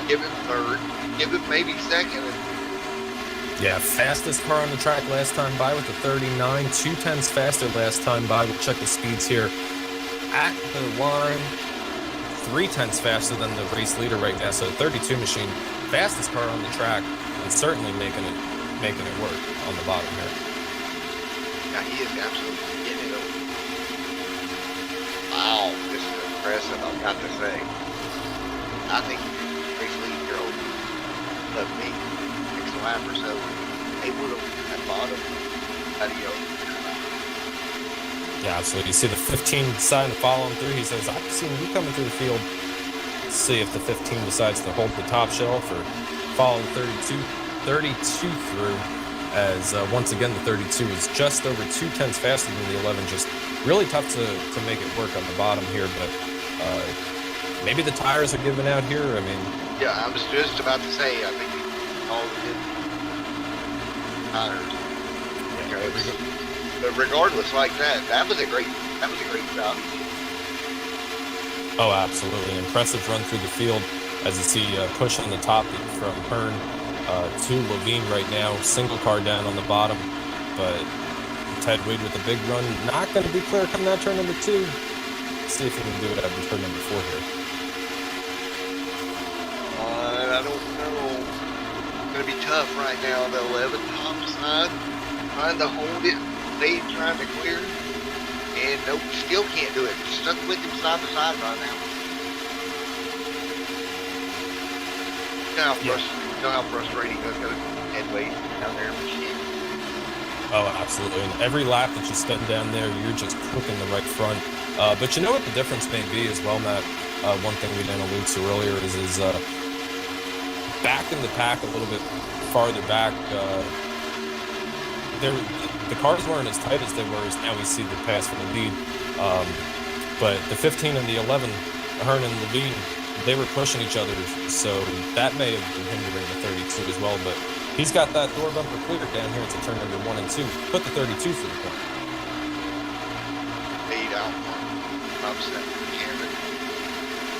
Give him 3rd. Give him maybe 2nd. Yeah, fastest car on the track last time by with the 39, 2/10 faster last time by. We'll check the speeds here at the line. 3/10 faster than the race leader right now. So the 32 machine, fastest car on the track, and certainly making it work on the bottom here. Yeah, he is absolutely getting it over. Wow, this is impressive, I've got to say. I think race lead girl of me. Lap or so, they would have at bottom patio. Yeah, so you see the 15 deciding to follow him through. He says, I've seen you coming through the field. Let's see if the 15 decides to hold the top shelf or follow the 32 through, as once again the 32 is just over 2/10 faster than the 11. Just really tough to make it work on the bottom here, but maybe the tires are giving out here. I mean, yeah, I was just about to say, I think all of it tires. But regardless, like that was a great job. Oh, absolutely. Impressive run through the field, as you see push on the top from Hearn to Levine right now. Single car down on the bottom, but Ted Wade with a big run. Not going to be clear coming out turn number 2. Let's see if he can do it at turn number 4 here. I don't know. It's going to be tough right now. The 11 top side trying to hold it. They trying to clear. And nope, still can't do it. Stuck with him side to side right now. You know how frustrating that's going to head weight down there in the machine. Oh, absolutely. And every lap that you spend down there, you're just cooking the right front. But you know what the difference may be as well, Matt? One thing we didn't allude to earlier is back in the pack a little bit farther back. The cars weren't as tight as they were, as now we see the pass for the lead. But the 15 and the 11, Hearn and Levine, they were pushing each other, so that may have been hindering the 32 as well. But he's got that door bumper cleared down here to turn number 1 and 2. Put the 32 through the point. Lead out one. Upset Cameron.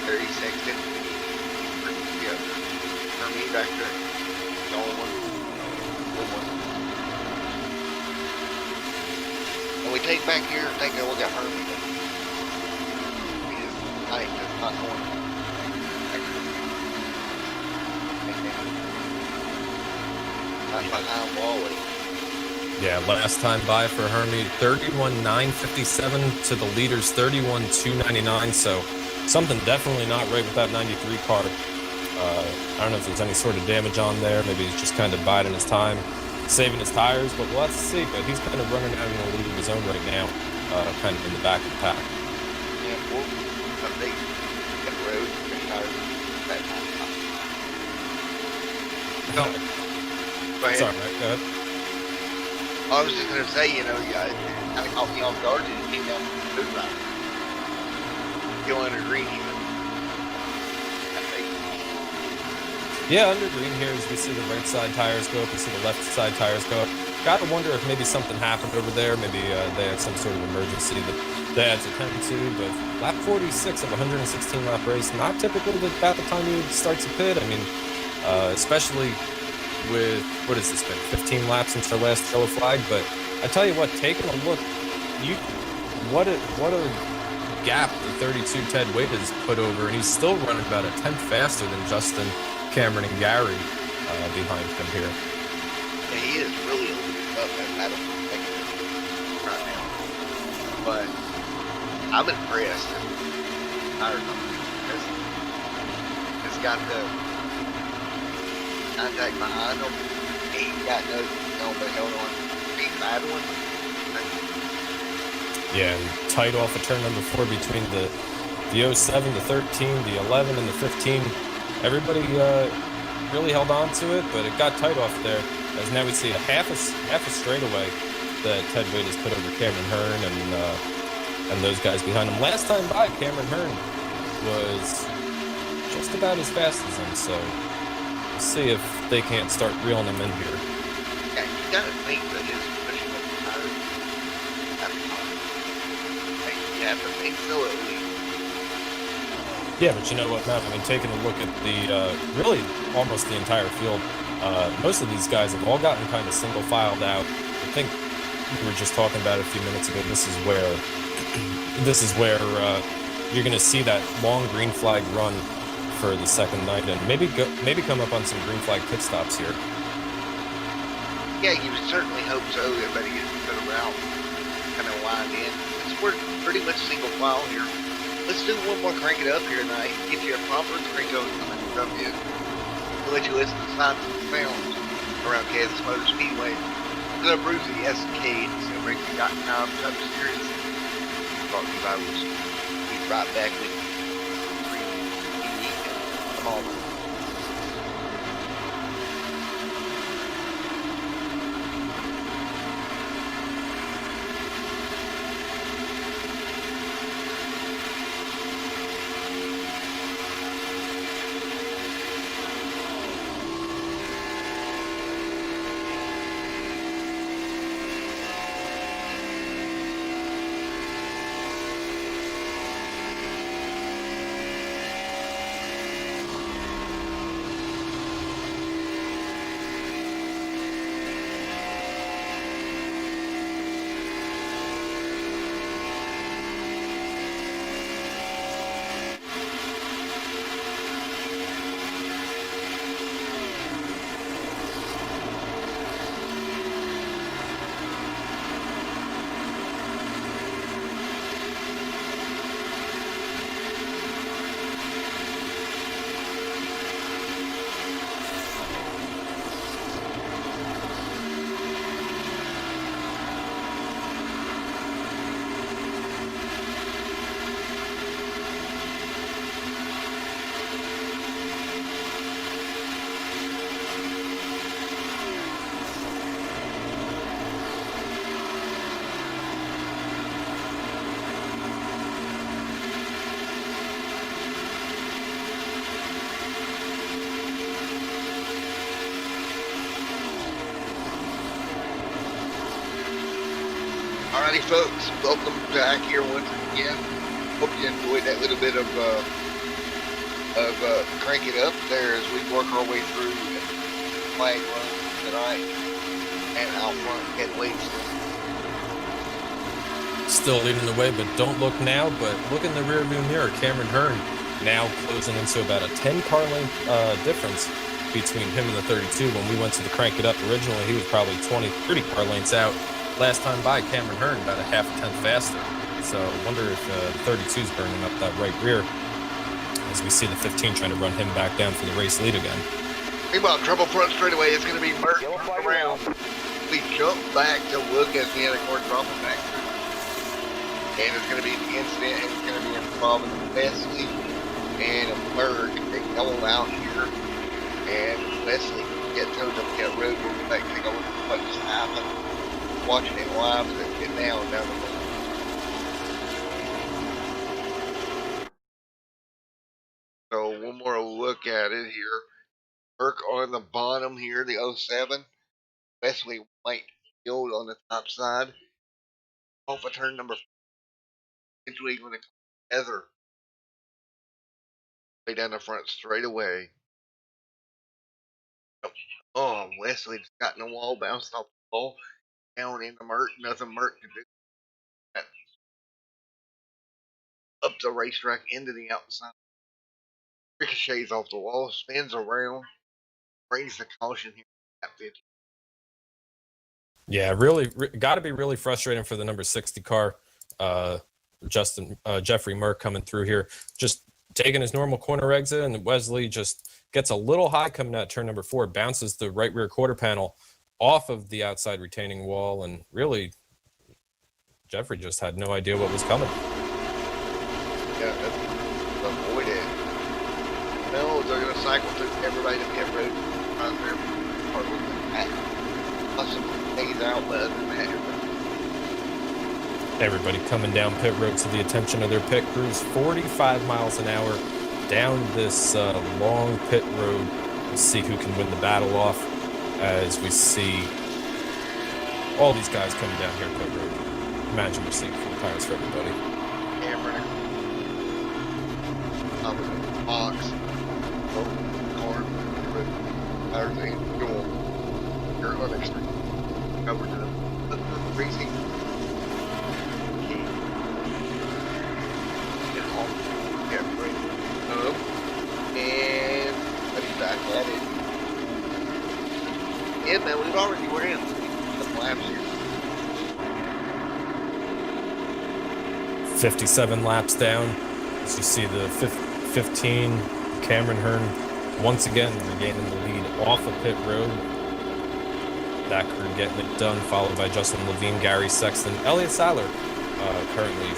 30 seconds. Yeah. For me back there. The only one. Good one. And we take back here and think that we got Hermie. We just tight, just not going. Not behind Wally. Yeah, last time by for Hermie, 31.957 to the leaders, 31.299. So something definitely not right with that 93 car. I don't know if there's any sort of damage on there. Maybe he's just kind of biding his time. saving his tires, but we'll have to see. But he's kind of running out in a league of his own right now, kind of in the back of the pack. Yeah, well, someday that road that No, Go ahead. sorry, Mike, go ahead. I was just gonna say, you know, yeah, it kind of caught me off guard and he came down from the food line. Go under green even. Yeah, under green here, as we see the right side tires go up, we see the left side tires go up. Gotta wonder if maybe something happened over there. Maybe they had some sort of emergency that they had to tend to. But lap 46 of a 116 lap race, not typical about the time you start to pit. I mean, especially with, what has this been, 15 laps since our last yellow flag? But I tell you what, taking a look, what a gap the 32 Ted Wade has put over, and he's still running about a tenth faster than Justin, Cameron, and Gary behind him here. Yeah, he is really a little bit up that battle right now. But I'm impressed. I don't know. It's got the contact behind him. He ain't got no but held on. He's battling. Yeah, and tight off of turn number 4 between the 07, the 13, the 11, and the 15. Everybody really held on to it, but it got tight off there. As now we see a half a straightaway that Ted Wade has put over Cameron Hearn and those guys behind him. Last time by, Cameron Hearn was just about as fast as him, so we'll see if they can't start reeling him in here. Yeah, you gotta think that his pushing up the tires. You have to think so at least. Yeah, but you know what, Matt? I mean, taking a look at the really almost the entire field, most of these guys have all gotten kind of single filed out. I think we were just talking about it a few minutes ago. This is where you're going to see that long green flag run for the second night, and maybe come up on some green flag pit stops here. Yeah, you would certainly hope so. Everybody gets a bit around, kind of wind in. We're pretty much single file here. Let's do one more crank it up here tonight. Get you a proper crank-over come in. We'll let you listen to signs and sounds around Kansas Motor Speedway. The ABRUZZI SK.com Cup Series. Brought to you by Wilson. We'll be right back with you. Come on. Alrighty, folks, welcome back here once again. Hope you enjoyed that little bit of crank it up there as we work our way through the flag run tonight and out front headweights. Still leading the way, but don't look now. But look in the rearview mirror. Cameron Hearn now closing into about a 10-car length difference between him and the 32. When we went to the crank it up originally, he was probably 20, 30 car lengths out. Last time by, Cameron Hearn about a half a tenth faster. So I wonder if the 32's burning up that right rear as we see the 15 trying to run him back down for the race lead again. Meanwhile, trouble front straightaway is going to be Mert around. We jump back to look at the other car dropping back. And it's going to be an incident, and it's going to be involving Wesley and Mert. They go out here, and Wesley get towed up that road. We'll go back and take a look at what just happened. Watching it live as it get down the road. So one more look at it here. Merc on the bottom here, the 07. Wesley White field on the top side. Off of turn number 4. Eventually going to Heather. Way down the front straight away. Oh, Wesley just got in the wall, bounced off the wall. Down in the Mert, nothing Mert could do. Up the racetrack into the outside. Ricochets off the wall, spins around, brings the caution here at 50. Yeah, really got to be really frustrating for the number 60 car. Jeffrey Merck coming through here, just taking his normal corner exit, and Wesley just gets a little high coming out turn number 4, bounces the right rear quarter panel off of the outside retaining wall, and really Jeffrey just had no idea what was coming. Yeah, that's avoid it. No, they're going to cycle through everybody to pit road. Right there. Hard with the back. Possibly stays out, but other than that, everybody coming down pit road to the attention of their pit crews. 45 miles an hour down this long pit road. We'll see who can win the battle off as we see all these guys coming down here pit road. Imagine we're seeing full tires for everybody. Cameron. Top of the box. Car. Tires ain't fuel. You're on extra. Over to the racing. And he's back at it. Yeah, man, we've already ran some laps here. 57 laps down. As you see the 15, Cameron Hearn once again regaining the lead off of pit road. That crew getting it done, followed by Justin Levine, Gary Sexton, Elliott Saller currently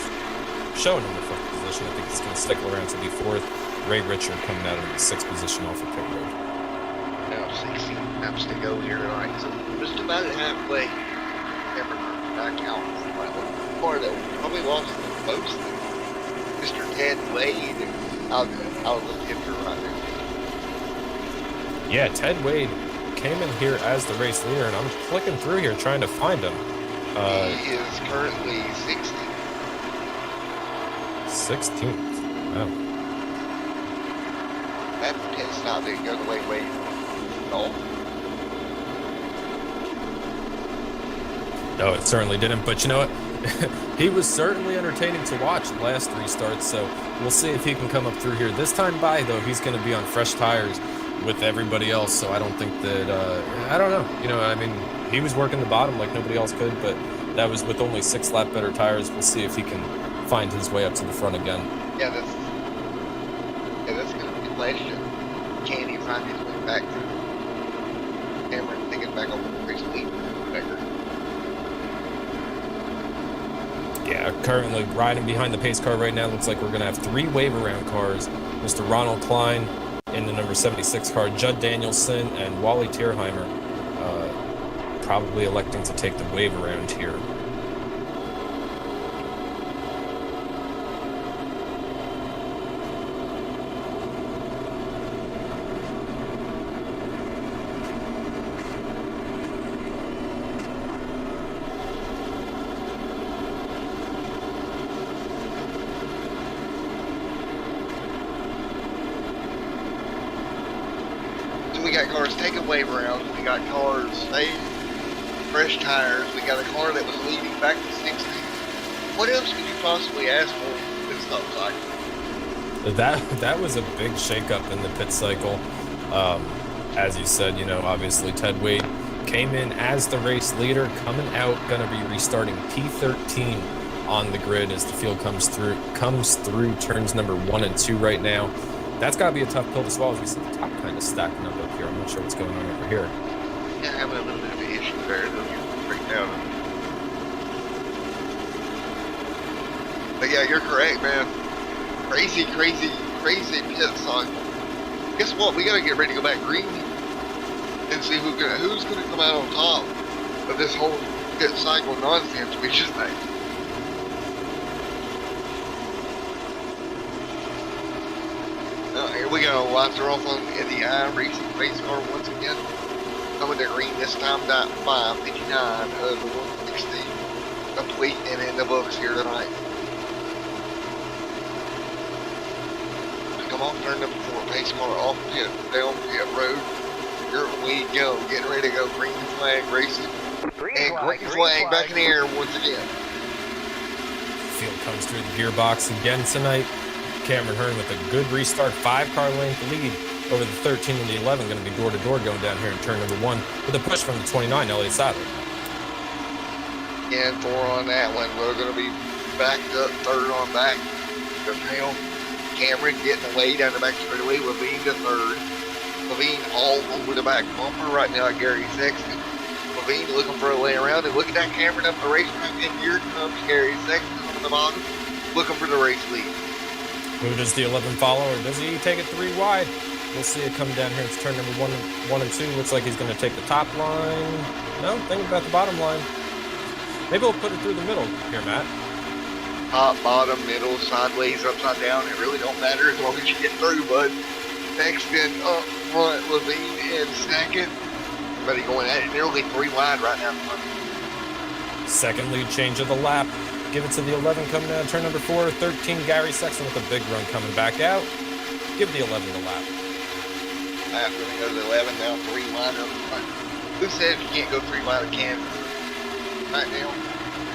showing in the 4th position. I think he's going to stick around to be 4th. Ray Richard coming out of the 6th position off of pit road. Now 16 laps to go here tonight, so just about at halfway. Cameron back out. Part that probably lost the most. Mr. Ted Wade out of the picture right there. Yeah, Ted Wade came in here as the race leader, and I'm clicking through here trying to find him. He is currently 16th. 16th. Oh. That pit stop didn't go the way Wade thought. No, it certainly didn't. But you know what? He was certainly entertaining to watch the last 3 starts, so we'll see if he can come up through here. This time by, though, he's going to be on fresh tires with everybody else, so I don't think that, I don't know. You know, I mean, he was working the bottom like nobody else could, but that was with only 6 lap better tires. We'll see if he can find his way up to the front again. Yeah, that's going to be the question. Can he find his way back to Cameron, take it back over the race lead record? Yeah, currently riding behind the pace car right now. Looks like we're going to have 3 wave-around cars. Mr. Ronald Klein in the number 76 car, Judd Danielson, and Wally Tierheimer probably electing to take the wave-around here. We got cars taking wave around. We got cars staying fresh tires. We got a car that was leading back to 60. What else could you possibly ask for in this stop cycle? That was a big shakeup in the pit cycle. As you said, you know, obviously Ted Wade came in as the race leader, coming out, going to be restarting P13 on the grid as the field comes through turns number 1 and 2 right now. That's got to be a tough pill to swallow as we see the top kind of stacking up here. I'm not sure what's going on over here. Yeah, having a little bit of an issue there. They'll get straightened out. But yeah, you're correct, man. Crazy pit cycle. Guess what? We gotta get ready to go back green and see who's gonna come out on top of this whole pit cycle nonsense we just made. Here we go. Lights are off on NDI Racing race car once again. Coming to green this time, dot 5:59 of the 160 complete and in the books here tonight. Come on, turn number 4, pace car off pit, down pit road. Here we go, getting ready to go green flag racing. And green flag back in the air once again. Field comes through the gearbox again tonight. Cameron Hearn with a good restart, 5-car length lead over the 13 and the 11, going to be door-to-door going down here in turn number 1 with a push from the 29, Elliott Sadler. And 4 on that one. We're going to be backed up, 3rd on back. Now, Cameron getting away down the back straightaway. Levine to 3rd. Levine all over the back bumper right now at Gary Sexton. Levine looking for a way around, and look at that Cameron up the racetrack, and here comes Gary Sexton on the bottom, looking for the race lead. Who does the 11 follow, or does he take it 3 wide? We'll see it come down here. It's turn number 1 and 2. Looks like he's going to take the top line. No, thinking about the bottom line. Maybe we'll put it through the middle here, Matt. Top, bottom, middle, sideways, upside down. It really don't matter as long as you get through, bud. Sexton up front, Levine in second. Everybody going at it nearly 3 wide right now. Second lead change of the lap. Give it to the 11 coming out, turn number 4, 13, Gary Sexton with a big run coming back out. Give the 11 the lap. Lap, we're going to go to the 11 now, 3 wide up front. Who says you can't go 3 wide at Kansas? Right now,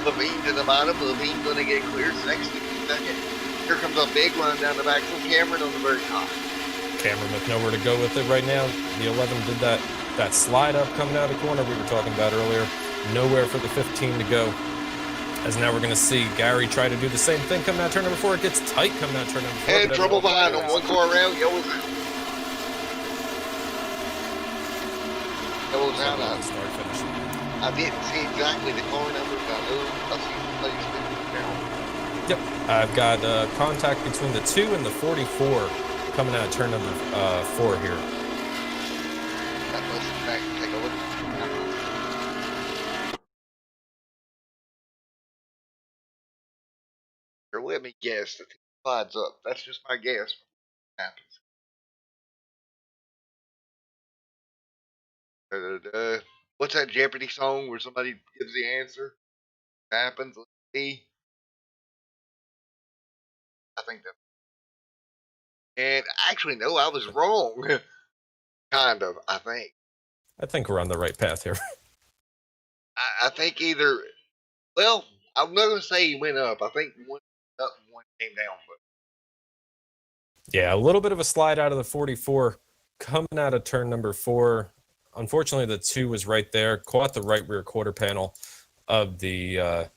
Levine to the bottom, Levine going to get clear, Sexton in second. Here comes a big run down the back from Cameron on the very top. Cameron with nowhere to go with it right now. The 11 did that slide up coming out of the corner we were talking about earlier. Nowhere for the 15 to go. As now we're going to see Gary try to do the same thing coming out turn number 4. It gets tight coming out turn number 4. And trouble behind him. 1 car around. Yellow's out. Yellow's out. I didn't see exactly the car numbers. I know I see the place now. Yep. I've got contact between the 2 and the 44 coming out turn number 4 here. Let's back and take a look. Or let me guess that the slides up. That's just my guess. Happens. What's that Jeopardy song where somebody gives the answer? Happens. Let's see. I think that. And actually, no, I was wrong. Kind of, I think. I think we're on the right path here. I think either. Well, I'm not going to say he went up. I think one up and one came down. But yeah, a little bit of a slide out of the 44 coming out of turn number 4. Unfortunately, the 2 was right there, caught the right rear quarter panel of the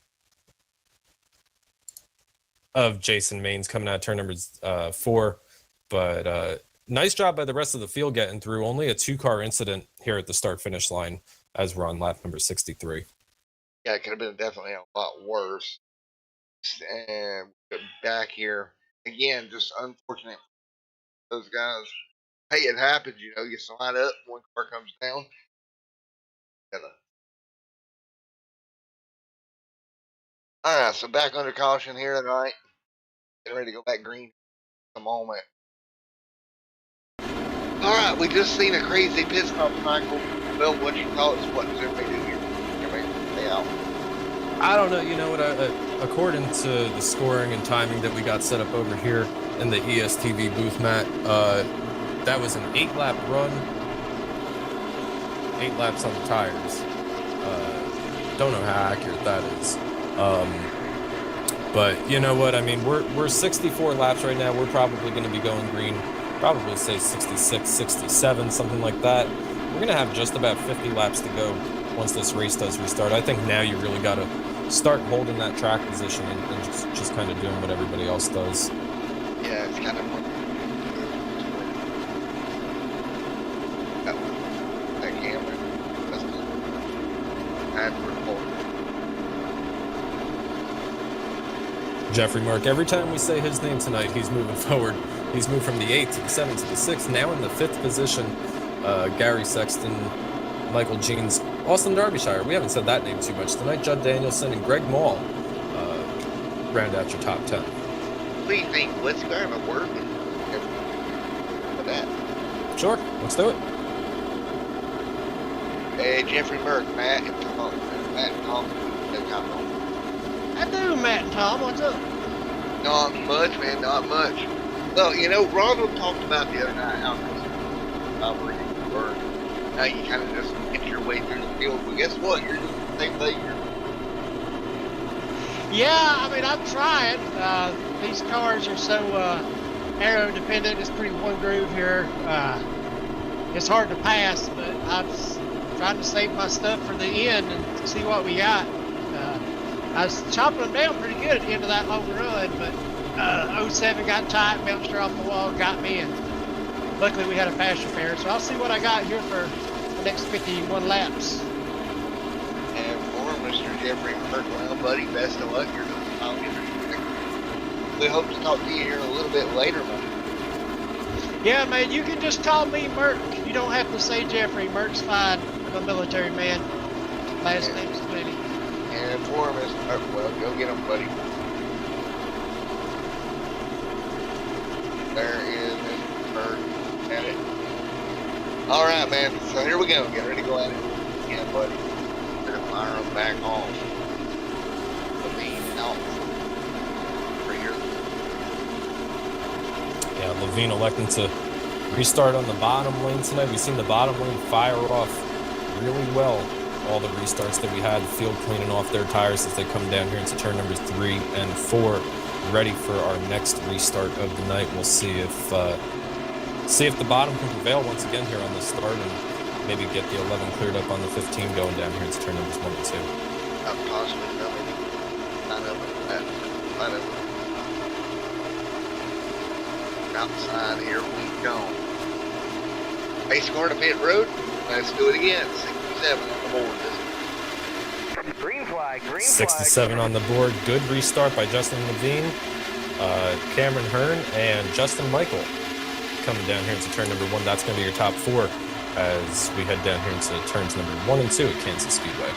of Jason Maines coming out of turn number 4. But nice job by the rest of the field getting through. Only a 2-car incident here at the start-finish line as we're on lap number 63. yeah, it could have been definitely a lot worse. And back here again, just unfortunate. Those guys. Hey, it happens. You know, you slide up, 1 car comes down. All right, so back under caution here tonight. Getting ready to go back green in a moment. All right, we just seen a crazy pit stop cycle. Well, what your thoughts? What does everybody do here? Everybody stay out. I don't know. You know what? According to the scoring and timing that we got set up over here in the ESTV booth, Matt, that was an 8-lap run. 8 laps on the tires. Don't know how accurate that is. But you know what? I mean, we're 64 laps right now. We're probably going to be going green. Probably say 66, 67, something like that. We're going to have just about 50 laps to go once this race does restart. I think now you really got to start holding that track position and just kind of doing what everybody else does. Yeah, it's kind of Jeffrey Mark. Every time we say his name tonight, he's moving forward. He's moved from the 8th to the 7th to the 6th. Now in the 5th position, Gary Sexton, Michael Jeans, Austin Derbyshire. We haven't said that name too much tonight. Judd Danielson and Greg Maul round out your top 10. What do you think? Let's grab a word with that. Sure, let's do it. Hey, Jeffrey Merck, Matt and Tom. Matt and Tom. I do, Matt and Tom. What's up? Not much, man. Not much. Well, you know, Ronald talked about the other night how operating work. Now you kind of just get your way through the field. But guess what? You're doing the same thing. Yeah, I mean, I'm trying. These cars are so aero dependent. It's pretty one groove here. It's hard to pass, but I'm trying to save my stuff for the end and see what we got. I was chopping them down pretty good at the end of that long run, but 07 got tight, bounced her off the wall, got me, and luckily we had a fast repair. So I'll see what I got here for the next 51 laps. And for Mr. Jeffrey Merck, well, buddy, best of luck. You're doing fine. We hope to talk to you here a little bit later, man. Yeah, man, you can just call me Merck. You don't have to say Jeffrey. Merck's fine. I'm a military man. Last name's Plenty. And for Mr. Merck, well, go get him, buddy. There is Mr. Merck at it. All right, man. So here we go. Get ready to go at it. Yeah, buddy. We're going to fire them back off. The main out. Right here. Yeah, Levine electing to restart on the bottom lane tonight. We've seen the bottom lane fire off really well. All the restarts that we had, field cleaning off their tires as they come down here into turn numbers 3 and 4, ready for our next restart of the night. We'll see if the bottom can prevail once again here on the start and maybe get the 11 cleared up on the 15 going down here into turn numbers 1 and 2. Possibly coming. Line up. Outside, here we go. Race car to pit road. Let's do it again. 6-7 on the board. Green flag, 6-7 on the board. Good restart by Justin Levine, Cameron Hearn, and Justin Michael coming down here into turn number 1. That's going to be your top 4 as we head down here into turns number 1 and 2 at Kansas Speedway.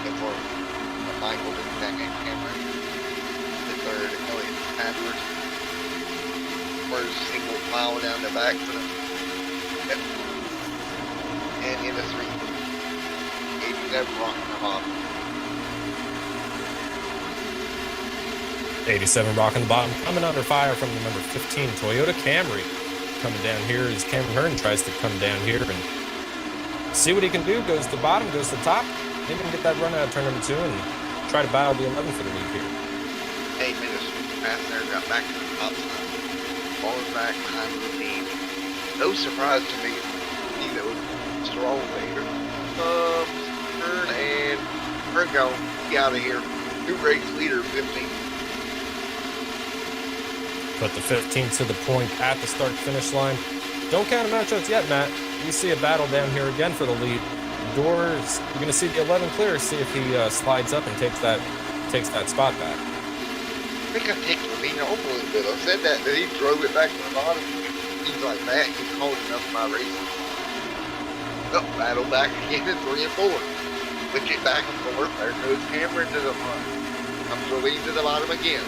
And for Michael to second, Cameron the third, Elliott Edwards. First single file down the back for them. Yep. And in the 3. 87 rocking the hop. 87 rocking the bottom, coming under fire from the number 15 Toyota Camry. Coming down here as Cameron Hearn tries to come down here and see what he can do. Goes to the bottom, goes to the top. Maybe can get that run out of turn number 2 and try to battle the 11 for the lead here. 8 minutes past there, got back to the top side. Falling back behind the team. No surprise to me. That was strong there. Hearn and Hearn go. Get out of here. New race leader, 15. Put the 15 to the point at the start-finish line. Don't count him out just yet, Matt. You see a battle down here again for the lead. Doors, you're going to see the 11 clear, see if he slides up and takes that spot back. I think I ticked Levine off a little bit. I said that he drove it back to the bottom. Things like that. He's called enough of my racing. Oh, battle back again in 3 and 4. Switch it back and forth. There goes Cameron to the front. Comes Levine to the bottom again.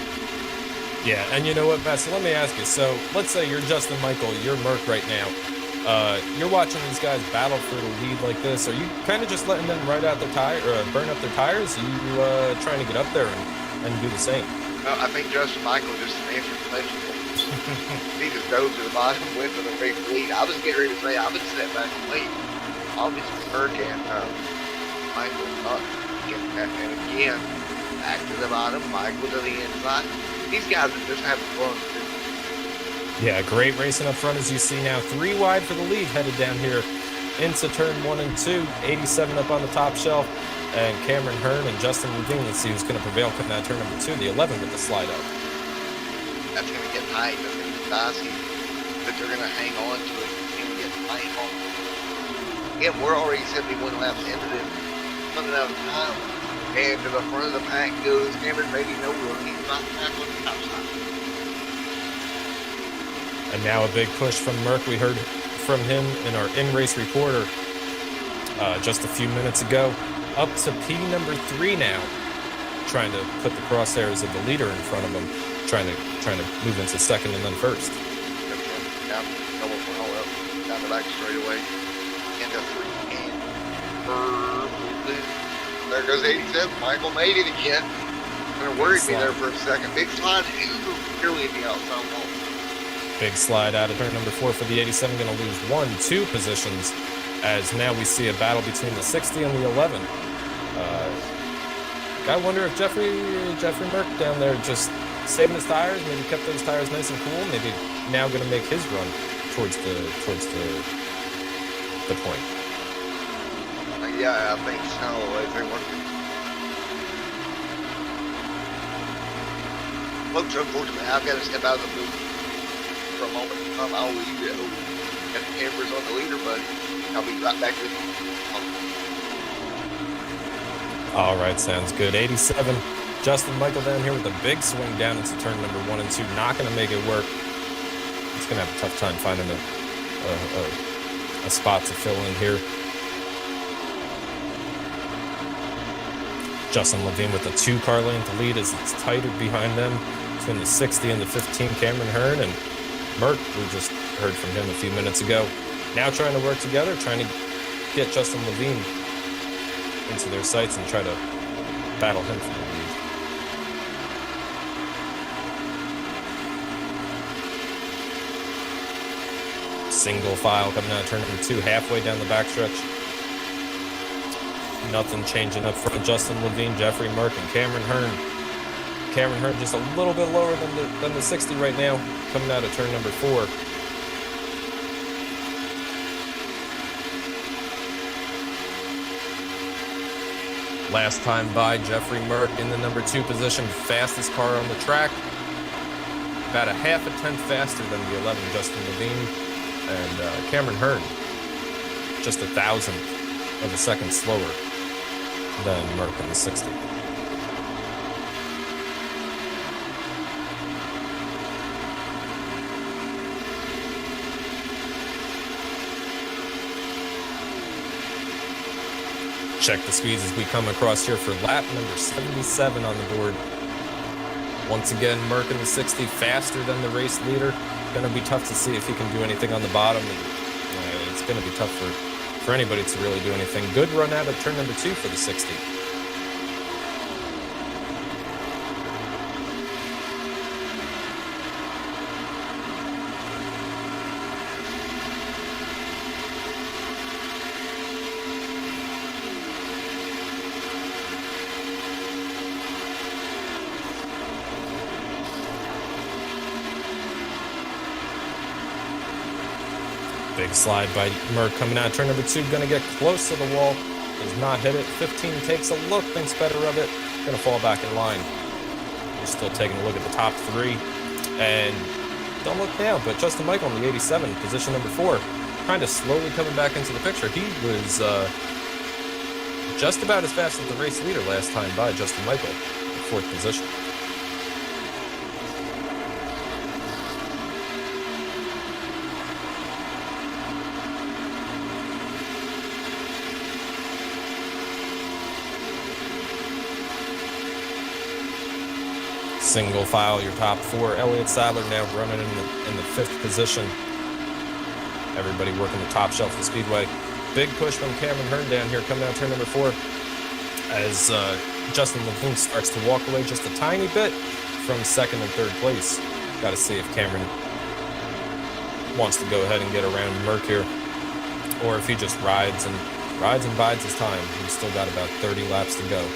Yeah, and you know what, Matt, so let me ask you. So let's say you're Justin Michael, you're Merck right now. You're watching these guys battle for the lead like this. Are you kind of just letting them ride out their tire or burn up their tires? Are you trying to get up there and do the same? No, I think Justin Michael just answered the question. He just dove to the bottom, went for the big lead. I was getting ready to say I would step back and wait. Obviously, Merck and Michael not getting back in again. Back to the bottom, Michael to the inside. These guys are just having fun, too. Yeah, great racing up front as you see now. 3 wide for the lead headed down here into turn 1 and 2. 87 up on the top shelf. And Cameron Hearn and Justin Levine. Let's see who's going to prevail coming out turn number 2. The 11 with the slide up. That's going to get tight. That's going to be dicey. But they're going to hang on to it and get tight on. Again, we're already 71 laps into this. Running out of time. And to the front of the pack goes Cameron Ready No Will. He's right back on the outside. And now a big push from Merck. We heard from him in our in-race reporter just a few minutes ago. Up to P number 3 now, trying to put the crosshairs of the leader in front of him, trying to move into second and then first. Down double funnel up, down the back straightaway, into 3 and there goes 87. Michael made it again. Kind of worried me there for a second. Big slide, nearly in the outside wall. Big slide out of turn number 4 for the 87. Going to lose 1-2 positions, as now we see a battle between the 60 and the 11. I wonder if Jeffrey Merck down there just saving his tires, maybe kept those tires nice and cool, maybe now going to make his run towards the point. Yeah, I think so. I think folks, unfortunately, I've got to step out of the booth for a moment. I'll leave you at the cameras on the leader, buddy. I'll be right back with you. All right, sounds good. 87. Justin Michael down here with a big swing down into turn number 1 and 2. Not going to make it work. He's going to have a tough time finding a spot to fill in here. Justin Levine with a 2-car length lead as it's tighter behind them between the 60 and the 15. Cameron Hearn and Merck, we just heard from him a few minutes ago. Now trying to work together, trying to get Justin Levine into their sights and try to battle him for the lead. Single file coming out of turn number 2, halfway down the backstretch. Nothing changing up front. Justin Levine, Jeffrey Merck, and Cameron Hearn. Cameron Hearn just a little bit lower than the 60 right now, coming out of turn number 4. Last time by, Jeffrey Merck in the number 2 position, fastest car on the track. About a half a tenth faster than the 11, Justin Levine. And Cameron Hearn, just 1,000th of a second slower than Merck in the 60. Check the speeds as we come across here for lap number 77 on the board. Once again, Merck in the 60, faster than the race leader. Going to be tough to see if he can do anything on the bottom. And, it's going to be tough for anybody to really do anything. Good run out of turn number 2 for the 60. Big slide by Merck coming out. Turn number 2, going to get close to the wall. Does not hit it. 15 takes a look, thinks better of it. Going to fall back in line. We're still taking a look at the top 3. And don't look now, but Justin Michael in the 87, position number 4, kind of slowly coming back into the picture. He was just about as fast as the race leader last time by, Justin Michael, in 4th position. Single file, your top 4. Elliott Sadler now running in the 5th position. Everybody working the top shelf of the speedway. Big push from Cameron Hearn down here, coming out turn number 4. As Justin Levine starts to walk away just a tiny bit from 2nd and 3rd place. Got to see if Cameron wants to go ahead and get around Merck here, or if he just rides and bides his time. He's still got about 30 laps to go.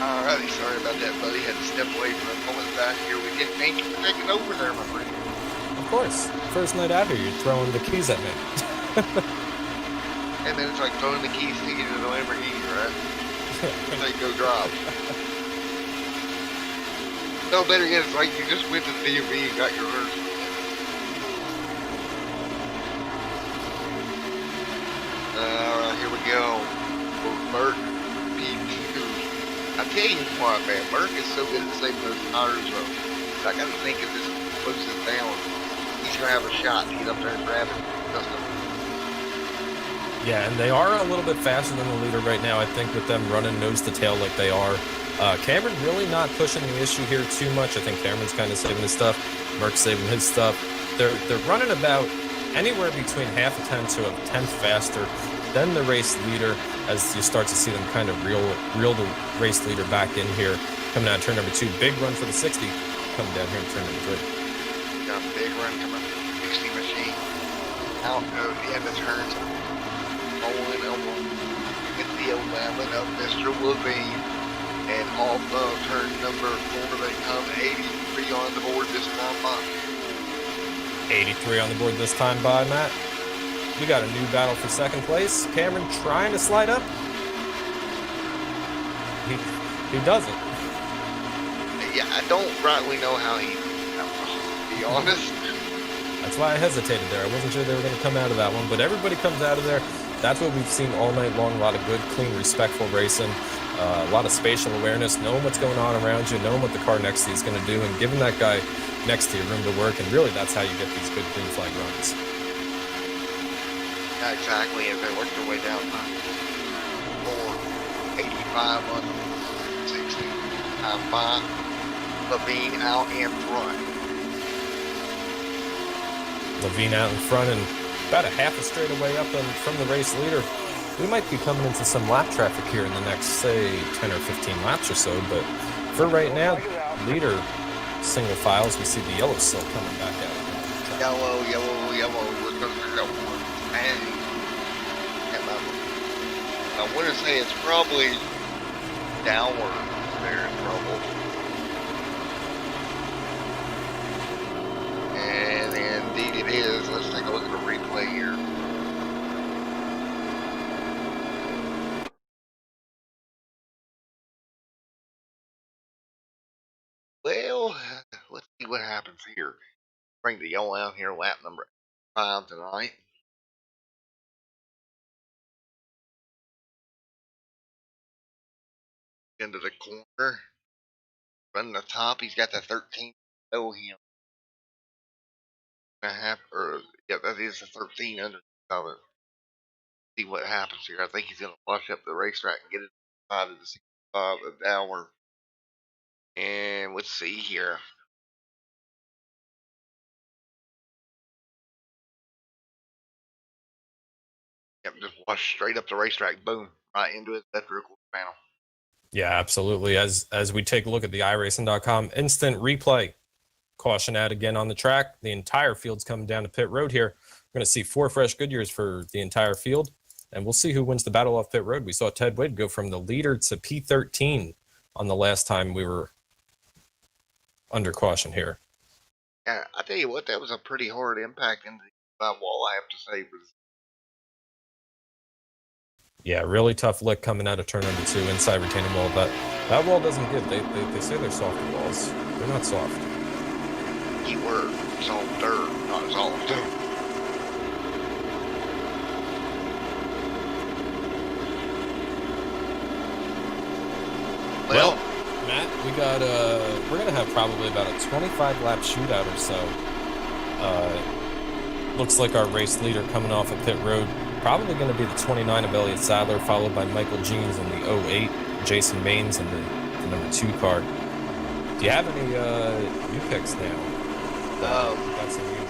Alrighty, sorry about that, buddy. Had to step away for a moment back here. We didn't think you were taking over there, my friend. Of course. First night out here, you're throwing the keys at me. And then it's like throwing the keys to get into the Lamborghini, right? So you go drive. No, better yet, it's like you just went to the DMV and got your hers. Alright, here we go. For Merck, P2. I tell you what, man, Merck is so good at saving those tires, though. I got to think if this closes down, he's going to have a shot to get up there and grab it. Yeah, and they are a little bit faster than the leader right now, I think, with them running nose to tail like they are. Cameron really not pushing the issue here too much. I think Cameron's kind of saving his stuff. Merck's saving his stuff. They're running about anywhere between half a tenth to a tenth faster than the race leader, as you start to see them kind of reel the race leader back in here. Coming down turn number 2, big run for the 60. Coming down here in turn number 3. Got a big run coming from the 60 machine. Out of the end of turns. Rolling over with the 11 of Mr. Levine. And off of turn number 4, they come 83 on the board this time by. 83 on the board this time by, Matt. We got a new battle for second place. Cameron trying to slide up. He doesn't. Yeah, I don't rightly know how he, to be honest. That's why I hesitated there. I wasn't sure they were going to come out of that one, but everybody comes out of there. That's what we've seen all night long. A lot of good, clean, respectful racing. A lot of spatial awareness, knowing what's going on around you, knowing what the car next to you is going to do, and giving that guy next to you room to work. And really, that's how you get these good green flag runs. Yeah, exactly. As they work their way down 485 on 60. By Levine out in front. Levine out in front and about a half a straightaway up from the race leader. We might be coming into some lap traffic here in the next, say, 10 or 15 laps or so, but for right now, leader single files, we see the yellow still coming back out. Yellow. We're going to go and I want to say it's probably downward. They're in trouble. And indeed it is. Let's take a look at the replay here. Well, let's see what happens here. Bring the yellow out here, lap number 5 tonight. Into the corner. Running the top, he's got the 13 below him. Yeah, that is the 13 under of it. See what happens here. I think he's going to flush up the racetrack and get it out of the 65 of downward. And let's see here. Yep, just wash straight up the racetrack. Boom. Right into his electrical panel. Yeah, absolutely. As we take a look at the iRacing.com instant replay, caution out again on the track. The entire field's coming down to pit road here. We're going to see 4 fresh Goodyears for the entire field, and we'll see who wins the battle off pit road. We saw Ted Wade go from the leader to P13 on the last time we were under caution here. Yeah, I tell you what, that was a pretty hard impact into the wall, I have to say. Yeah, really tough lick coming out of turn number 2 inside retaining wall. That wall doesn't give. They say they're soft walls. They're not soft. Keyword, softer, not soft. Well, Matt, we got we're gonna have probably about a 25 lap shootout or so. Looks like our race leader coming off of pit road. Probably going to be the 29 of Elliott Sadler, followed by Michael Jeans in the 08, Jason Maines in the number 2 car. Do you have any new picks now? Got some new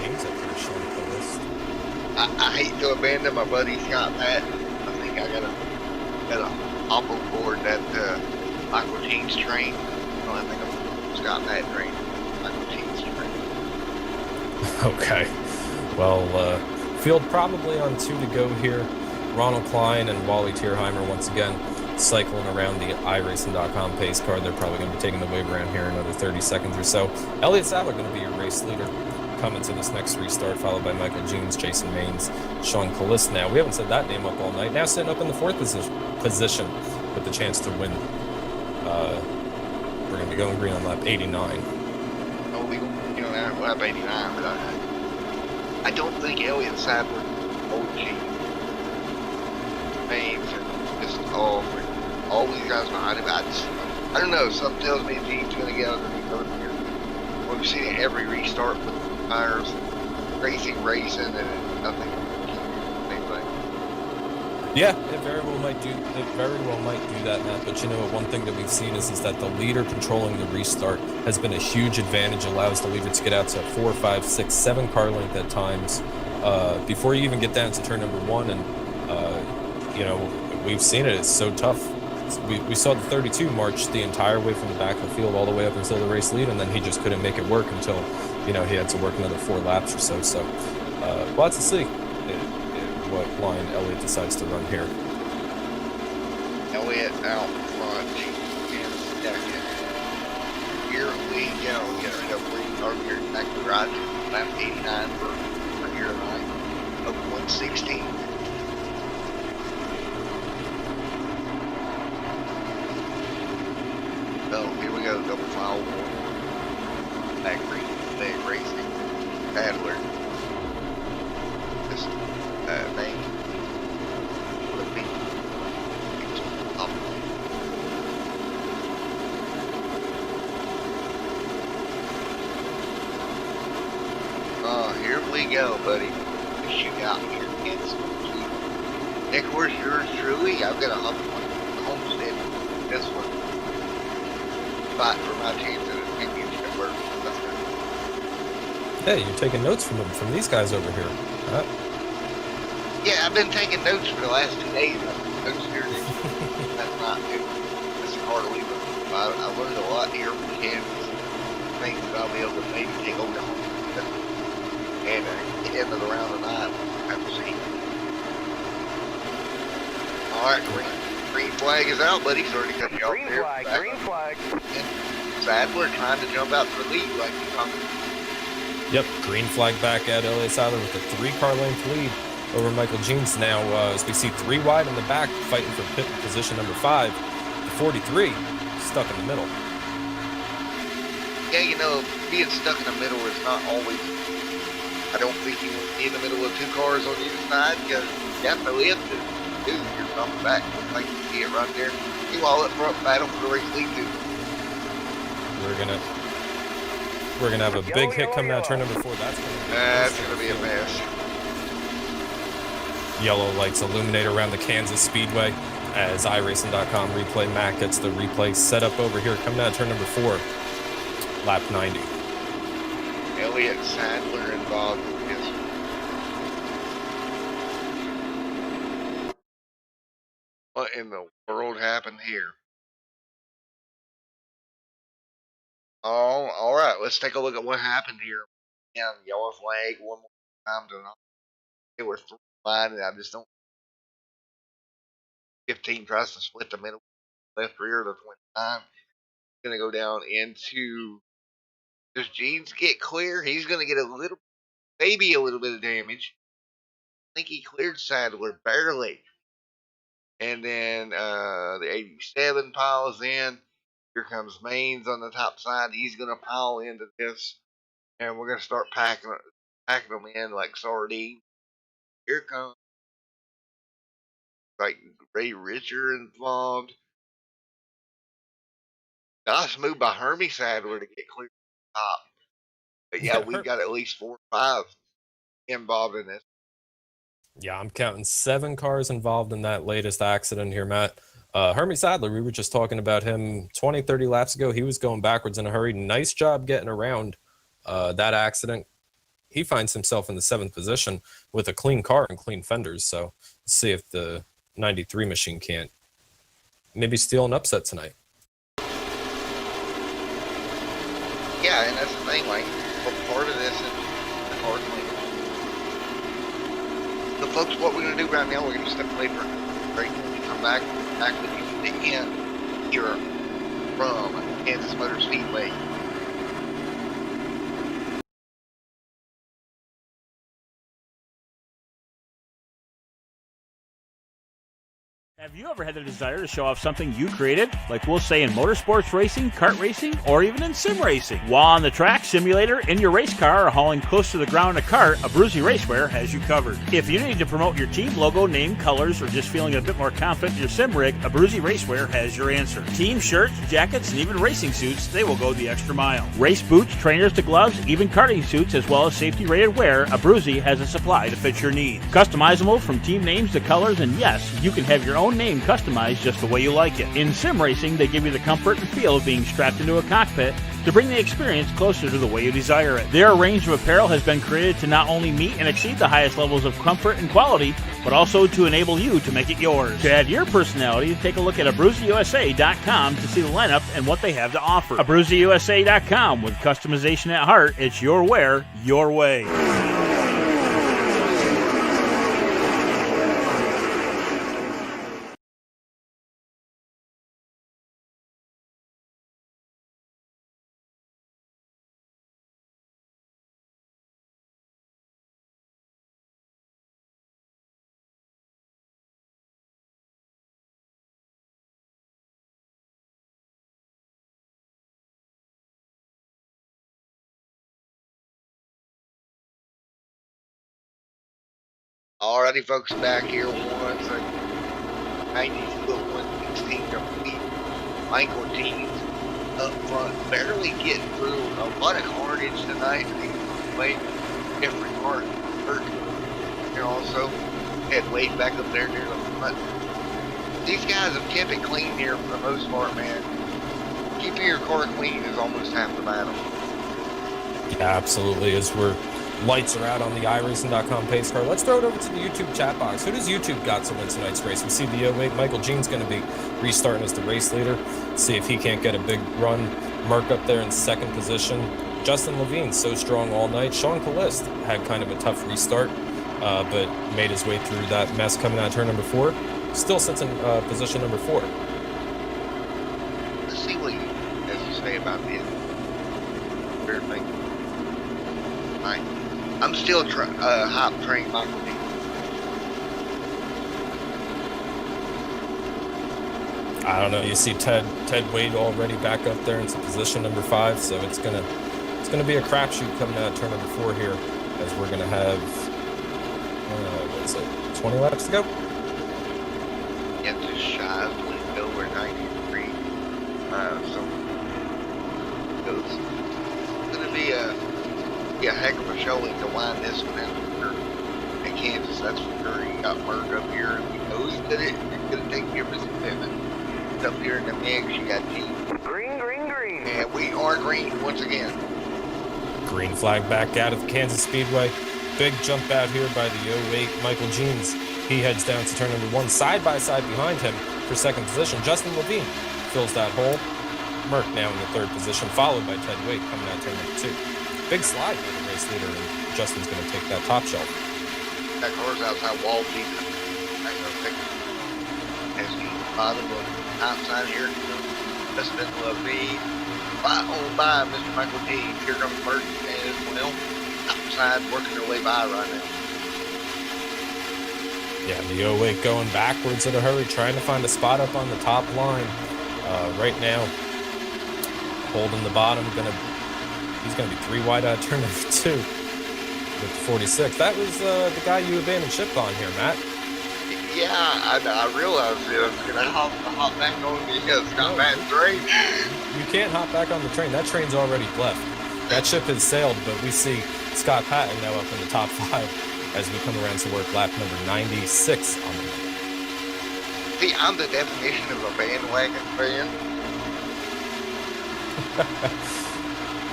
names up here showing up the list. I hate to abandon my buddy Scott Patton. I think I gotta hop on board that Michael Jeans train. No, I think I'm Scott Patton train. Michael Jeans train. Okay. Well, field probably on 2 to go here. Ronald Klein and Wally Tierheimer once again cycling around the iRacing.com pace car. They're probably going to be taking the wave around here in another 30 seconds or so. Elliott Sadler going to be your race leader coming to this next restart, followed by Michael Jeans, Jason Maines, Sean Callis. Now, we haven't said that name up all night. Now sitting up in the 4th position with the chance to win. We're going to be going green on lap 89. Oh, we'll have lap 89, but I don't think Elliott Sadler, OG, Maines, and just all all these guys behind him. I don't know. Something tells me Gene's going to get underneath over here. We've seen it every restart with tires, racing, and nothing. Yeah, it very well might do that, Matt. But you know, one thing that we've seen is that the leader controlling the restart has been a huge advantage. Allows the leader to get out to 4, 5, 6, 7 car length at times before you even get down to turn number 1. And you know, we've seen it. It's so tough. We saw the 32 march the entire way from the back of the field all the way up until the race lead, and then he just couldn't make it work until, you know, he had to work another 4 laps or so. So we'll have to see what line Elliott decides to run here. Elliott out front in second. Here we go. Get a green car here back to right. Lap 89 for here tonight. Up 116. So here we go. Double file. Back racing. Adler. Just main. Here we go, buddy. What you got here, kids? Nick, where's yours truly? I've got a homestead. This one. Fight for my chance at a championship. Hey, you're taking notes from these guys over here. Huh? Yeah, I've been taking notes for the last 2 days. Notes here. That's not good. That's hard to leave. I learned a lot here from Kansas. Things that I'll be able to maybe take over to home. And end of the round tonight. Have to see. Alright, green flag is out, buddy. Sorry to cut you off there. Green flag. And Sadler trying to jump out for the lead like you talking. Yep, green flag back at Elliott Sadler with a 3-car length lead over Michael Jeans now. As we see 3 wide in the back, fighting for pit position number 5. The 43 stuck in the middle. Yeah, you know, being stuck in the middle is not always. I don't think you want to be in the middle of 2 cars on either side because you definitely have to do. You're coming back. Like you see it right there. You all up front battle for the race lead too. We're gonna have a big hit coming out turn number 4. That's gonna be a mess. Yellow lights illuminate around the Kansas Speedway as iRacing.com replay Mac gets the replay set up over here coming out turn number 4, lap 90. Elliott Sadler involved in this. What in the world happened here? Oh, all right. Let's take a look at what happened here. Yeah, yellow flag one more time tonight. They were 3 wide, and I just don't. 15 tries to split the middle, left rear of the 29. Going to go down into. Does Jeans get clear? He's going to get maybe a little bit of damage. I think he cleared Sadler barely. And then the 87 piles in. Here comes Maines on the top side. He's going to pile into this. And we're going to start packing them in like sardines. Here comes like Ray Richer involved. Nice move by Hermie Sadler to get clear to the top. But yeah, we've got at least 4 or 5 involved in this. Yeah, I'm counting 7 cars involved in that latest accident here, Matt. Hermie Sadler, we were just talking about him 20, 30 laps ago. He was going backwards in a hurry. Nice job getting around that accident. He finds himself in the 7th position with a clean car and clean fenders. So let's see if the 93 machine can't maybe steal an upset tonight. Yeah, and that's the thing, like, part of this is the hard lane. So, folks, what we're going to do right now, we're going to step away for a break and we come back with you at the end here from Kansas Motor Speedway. Have you ever had the desire to show off something you created? Like we'll say in motorsports racing, kart racing, or even in sim racing. While on the track, simulator, in your race car, or hauling close to the ground in a cart, Abruzzi Raceware has you covered. If you need to promote your team logo, name, colors, or just feeling a bit more confident in your sim rig, Abruzzi Raceware has your answer. Team shirts, jackets, and even racing suits, they will go the extra mile. Race boots, trainers to gloves, even karting suits, as well as safety-rated wear, Abruzzi has a supply to fit your needs. Customizable from team names to colors, and yes, you can have your own name customized just the way you like it. In sim racing, they give you the comfort and feel of being strapped into a cockpit to bring the experience closer to the way you desire it. Their range of apparel has been created to not only meet and exceed the highest levels of comfort and quality, but also to enable you to make it yours. To add your personality, take a look at AbruzziUSA.com to see the lineup and what they have to offer. AbruzziUSA.com, with customization at heart, it's your wear, your way. Alrighty, folks, back here once again. 90-116 complete. Michael Jeans up front, barely getting through. A lot of carnage tonight. Wade, different part. Here also, had Wade back up there near the front. These guys have kept it clean here for the most part, man. Keeping your car clean is almost half the battle. Yeah, absolutely. As we're lights are out on the iRacing.com pace car. Let's throw it over to the YouTube chat box. Who does YouTube got to win tonight's race? We see the 08. Michael Jean's going to be restarting as the race leader. See if he can't get a big run. Merck up there in second position. Justin Levine, so strong all night. Sean Callist had kind of a tough restart, but made his way through that mess coming out of turn number 4. Still sits in position number 4. Let's see what you, as you say about this. Weird thing. I'm still hop train Michael D. I don't know. You see Ted Wade already back up there into position number 5, so it's gonna be a crapshoot coming out of turn number 4 here, as we're gonna have what is it, 20 laps to go. Yeah, just shy of 20 to go. We're 93. So it's gonna be a heck of a showing to wind this one out in Kansas. That's for sure. He got Merck up here, and we know he did it. It's gonna take care of his commitment. Up here in the mix, you got team green, green, green, and we are green once again. Green flag back out of the Kansas Speedway. Big jump out here by the 08 Michael Jeans. He heads down to turn number 1, side by side behind him for second position. Justin Levine fills that hole. Merck now in the 3rd position, followed by Ted Wade coming out turn number 2. Big slide by the race leader, and Justin's going to take that top shelf. That car's outside wall deep. I know, as the bottom of outside here, Justin Levine, right on by Mr. Michael D. Here comes Merck as well. Outside, working their way by right now. Yeah, the 08 going backwards in a hurry, trying to find a spot up on the top line. Right now, holding the bottom, he's going to be 3 wide out of turn number 2 with the 46. That was the guy you abandoned ship on here, Matt. Yeah, I realized it. I was going to hop back on the Scott Patton train. You can't hop back on the train. That train's already left. That ship has sailed, but we see Scott Patton now up in the top 5 as we come around to work lap number 96 on the night. See, I'm the definition of a bandwagon fan.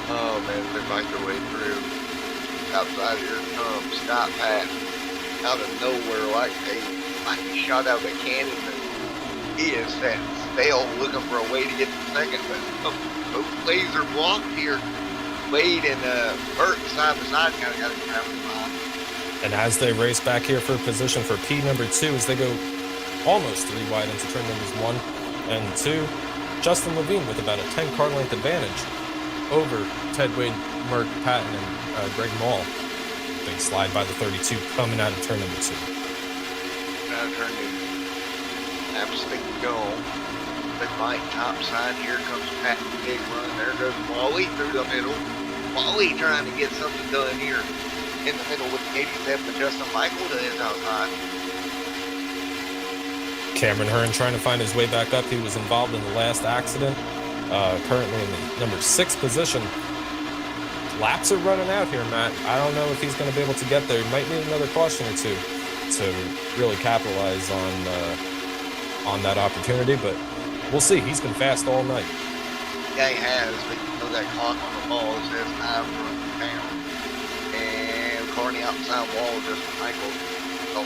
Oh man, they fight their way through. Outside here comes Scott Patton out of nowhere, like he shot out of a cannon. He is that stale, looking for a way to get to second, but both lanes are blocked here. Wade and Burt side by side kind of got to travel by. And as they race back here for position for P number 2, as they go almost 3 wide into turn numbers 1 and 2, Justin Levine with about a 10 car length advantage over Ted Wade, Merck, Patton, and Greg Mall. Big slide by the 32 coming out of turn number 2. Out of turn 2. Absolute goal. But Mike topside, here comes Pat, big run. There goes Wally through the middle. Wally trying to get something done here in the middle with 87 and Justin Michael to his outside. Cameron Hearn trying to find his way back up. He was involved in the last accident. Currently in the number 6 position. Laps are running out here, Matt. I don't know if he's going to be able to get there. He might need another caution or two to really capitalize on that opportunity, but we'll see. He's been fast all night. Yeah, he has, but you know that clock on the ball says time running down. And car on the outside wall, just Michael. Oh.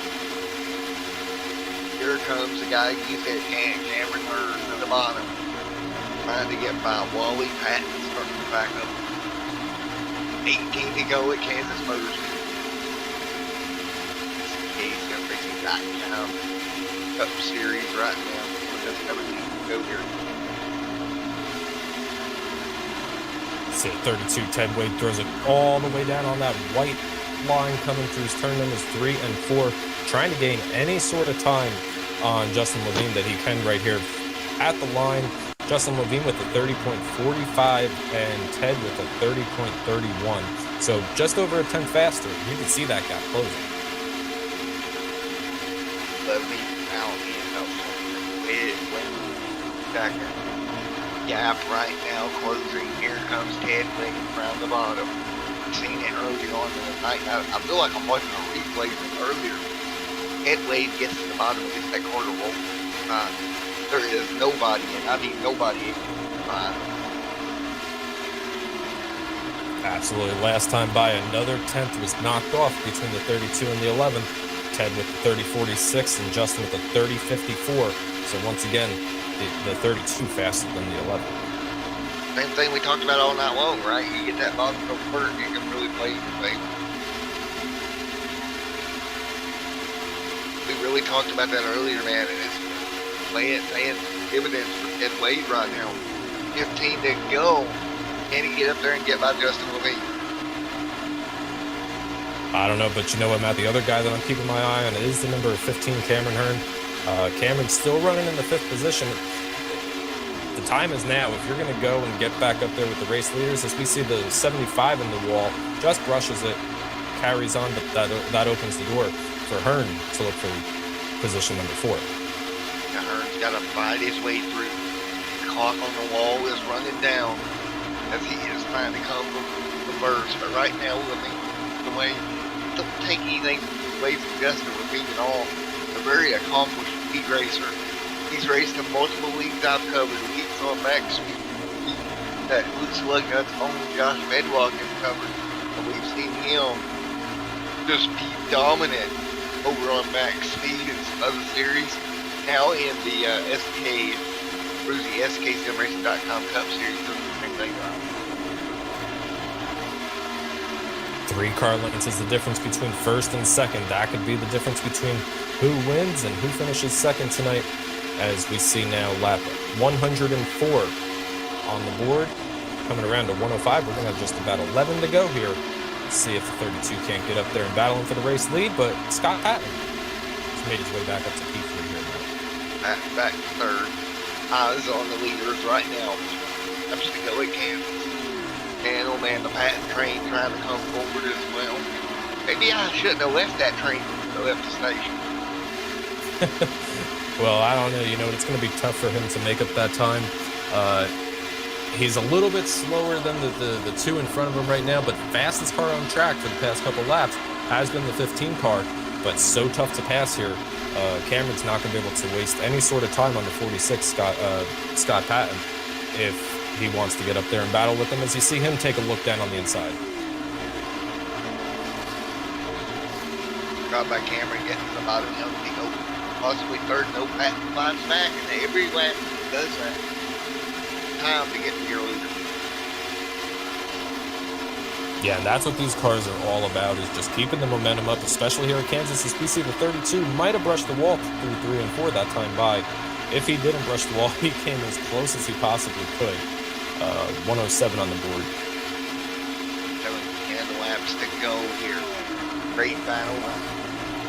Here comes the guy you said, Cameron Hearn at the bottom. Trying to get by Wally Patton, starting to back up. 18 to go at Kansas Motors. SKSimRacing.com Cup Series right now. Just everything to go here. See, 32, Ted Wade throws it all the way down on that white line coming through his turn numbers 3 and 4, trying to gain any sort of time on Justin Levine that he can right here at the line. Justin Levine with a 30.45 and Ted with a 30.31. So just over a 10 faster. You can see that gap closing. Levine out in second. Gap right now closing. Here comes Ted Wade around the bottom. I've seen it early on in the night. I feel like I'm watching a replay from earlier. Ted Wade gets to the bottom and gets that quarter roll. There is nobody, and I mean nobody able to find. Absolutely. Last time by, another 10th was knocked off between the 32 and the 11. Ted with the 30.46 and Justin with the 30.54. So once again, the 32 faster than the 11. Same thing we talked about all night long, right? You get that bottom go first, you can really play your favor. We really talked about that earlier, man, and it's playing dividends for Ted Wade right now. 15 to go. Can he get up there and get by Justin Levine? I don't know, but you know what, Matt? The other guy that I'm keeping my eye on is the number 15, Cameron Hearn. Cameron's still running in the 5th position. The time is now. If you're going to go and get back up there with the race leaders, as we see the 75 in the wall, just brushes it, carries on, but that opens the door for Hearn to look for position number 4. Now Hearn's got to fight his way through. The clock on the wall is running down as he is trying to come from the first. But right now, Levine don't take anything away from Justin Levine at all. A very accomplished speed racer. He's raced in multiple leagues I've covered. Weeks on Max Speed that Luke's Lugnuts only Josh Medwalkin covered. And we've seen him just be dominant over on Max Speed and some other series. Now in the SK ABRUZZI SKSimRacing.com Cup Series, doing the same thing. 3 car lengths is the difference between first and second. That could be the difference between who wins and who finishes second tonight. As we see now, lap 104 on the board. Coming around to 105, we're going to have just about 11 to go here. Let's see if the 32 can't get up there and battling for the race lead, but Scott Patton has made his way back up to P3 here now. Back to third. Eyes on the leaders right now. I'm just going to go at Kansas. And oh man, the Patton train trying to come forward as well. Maybe I shouldn't have left that train when I left the station. Well, I don't know. You know, it's going to be tough for him to make up that time. He's a little bit slower than the 2 in front of him right now, but the fastest car on track for the past couple laps has been the 15 car, but so tough to pass here. Cameron's not going to be able to waste any sort of time on the 46, Scott Patton, if he wants to get up there and battle with him, as you see him take a look down on the inside. Got by Cameron getting to the bottom, possibly third, no Patton finds back, and every lap does that. Time to get to your leader. Yeah, and that's what these cars are all about, is just keeping the momentum up, especially here at Kansas. As we see, the 32 might have brushed the wall through 3 and 4 that time by. If he didn't brush the wall, he came as close as he possibly could. 107 on the board. 10 laps to go here. Great battle.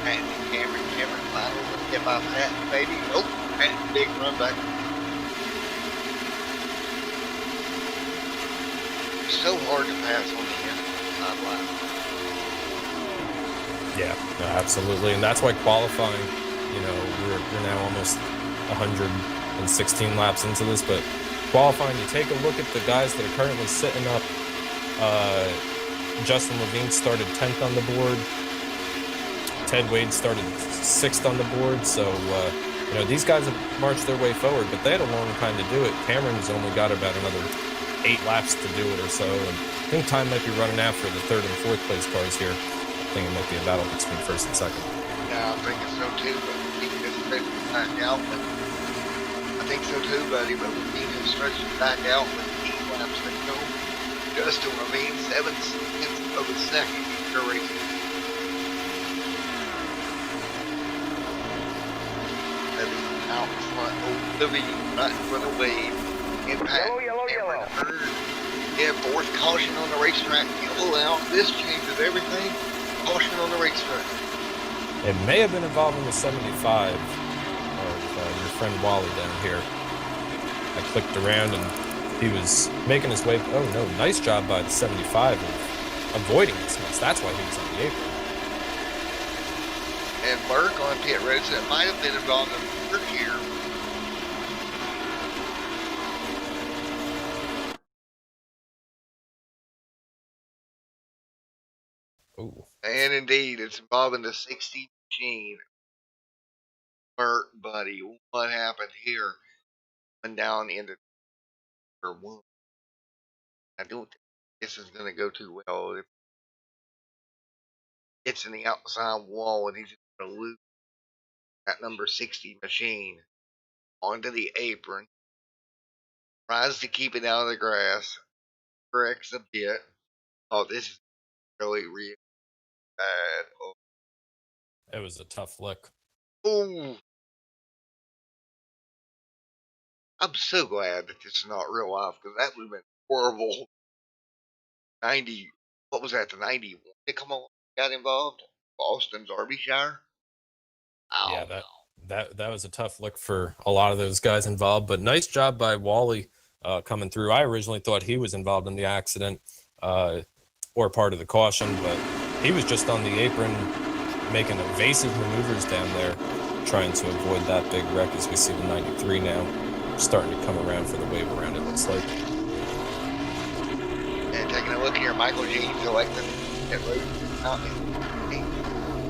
Patton and Cameron final. Let's get by Patton, baby. Nope. And big run back. So hard to pass on the inside line. Yeah, no, absolutely. And that's why qualifying, you know, we're now almost 116 laps into this, but qualifying, you take a look at the guys that are currently sitting up. Justin Levine started 10th on the board. Ted Wade started 6th on the board. So, you know, these guys have marched their way forward, but they had a long time to do it. Cameron's only got about another 8 laps to do it or so. And I think time might be running out for the 3rd and 4th place cars here. I think it might be a battle between 1st and 2nd. Yeah, I think so too, but he can just stretch back out. But I think so too, buddy, but we need to stretch back out with 8 laps to go. Justin Levine, 7 seconds of a second for racing. Levine out front, Levine right in front of Wade. Impact. Yellow. Yeah, 4th caution on the racetrack. Yellow out. This changes everything. Caution on the racetrack. It may have been involving the 75 of your friend Wally down here. I clicked around and he was making his way. Oh no, nice job by the 75 of avoiding this mess. That's why he was on the apron. And Burke on pit road, so it might have been involved in Burke here. Ooh. And indeed, it's involving the 60 machine. Burke, buddy, what happened here? Went down into one. I don't think this is going to go too well. If it's in the outside wall and he's going to lose that number 60 machine onto the apron. Tries to keep it out of the grass. Corrects a bit. Oh, this is really bad. It was a tough lick. Oh. I'm so glad that this is not real life because that would have been horrible. 90, what was that, the 91? They come on, got involved? Boston, Derbyshire? Oh, Yeah, that was a tough look for a lot of those guys involved, but nice job by Wally coming through. I originally thought he was involved in the accident or part of the caution, but he was just on the apron making evasive maneuvers down there, trying to avoid that big wreck as we see the 93 now starting to come around for the wave around, it looks like. And taking a look here, Michael Jean selected at road.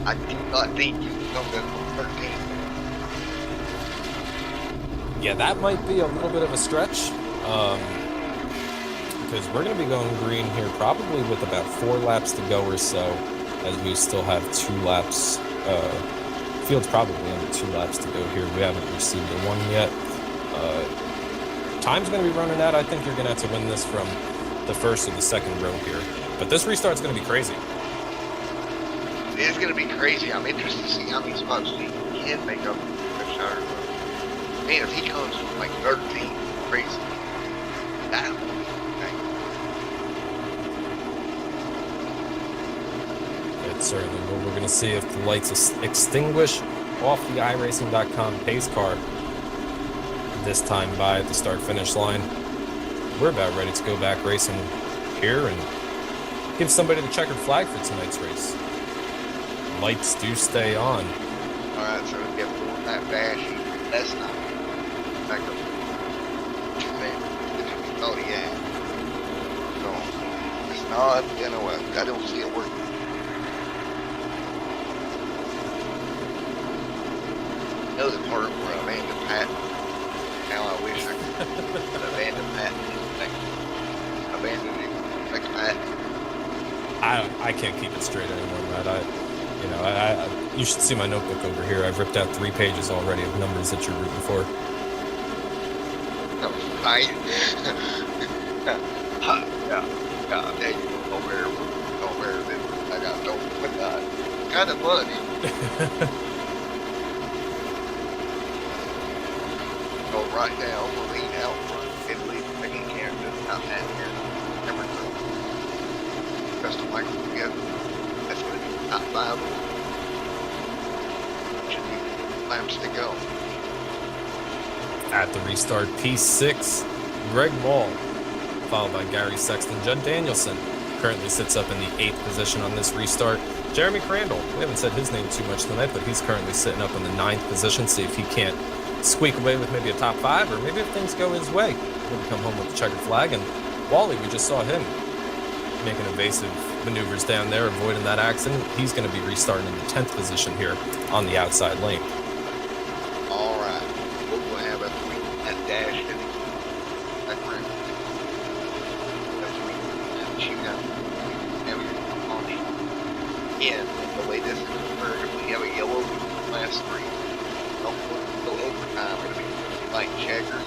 I do not think you can come to 13. Yeah, that might be a little bit of a stretch because we're going to be going green here probably with about 4 laps to go or so, as we still have 2 laps. Field's probably under 2 laps to go here. We haven't received a 1 yet. Time's going to be running out. I think you're going to have to win this from the 1st or the 2nd row here. But this restart's going to be crazy. It is going to be crazy. I'm interested to see how many spots he can make up for Shire. Man, if he comes from like 13, crazy. That would be nice. It certainly will. We're going to see if the lights extinguish off the iRacing.com pace car this time by the start-finish line. We're about ready to go back racing here and give somebody the checkered flag for tonight's race. Lights do stay on. Alright, so we get more that bashy. That's not back up. Oh yeah. So it's not gonna work. I don't see it working. That was the part where I abandoned Pat. Now I wish I could abandon Pat. Abandon him like Pat. I can't keep it straight anymore, Matt. You should see my notebook over here. I've ripped out 3 pages already of numbers that you're rooting for. Right. Yeah. There you go. Over there. I got told, but kind of funny. Go right down, we'll lean out front, and leave the making character out that here. Number 2. Just Michael together. That's going to be top 5. Should be laps to go. At the restart, P6, Greg Mall, followed by Gary Sexton. Judd Danielson currently sits up in the 8th position on this restart. Jeremy Crandall, we haven't said his name too much tonight, but he's currently sitting up in the 9th position. See if he can't squeak away with maybe a top 5, or maybe if things go his way, he'll come home with the checkered flag. And Wally, we just saw him making evasive maneuvers down there, avoiding that accident. He's going to be restarting in the 10th position here on the outside lane. All right, we'll have a dash in that room. Again, the way this is occurred, if we have a yellow last 3, don't go overtime. It'll be like checkers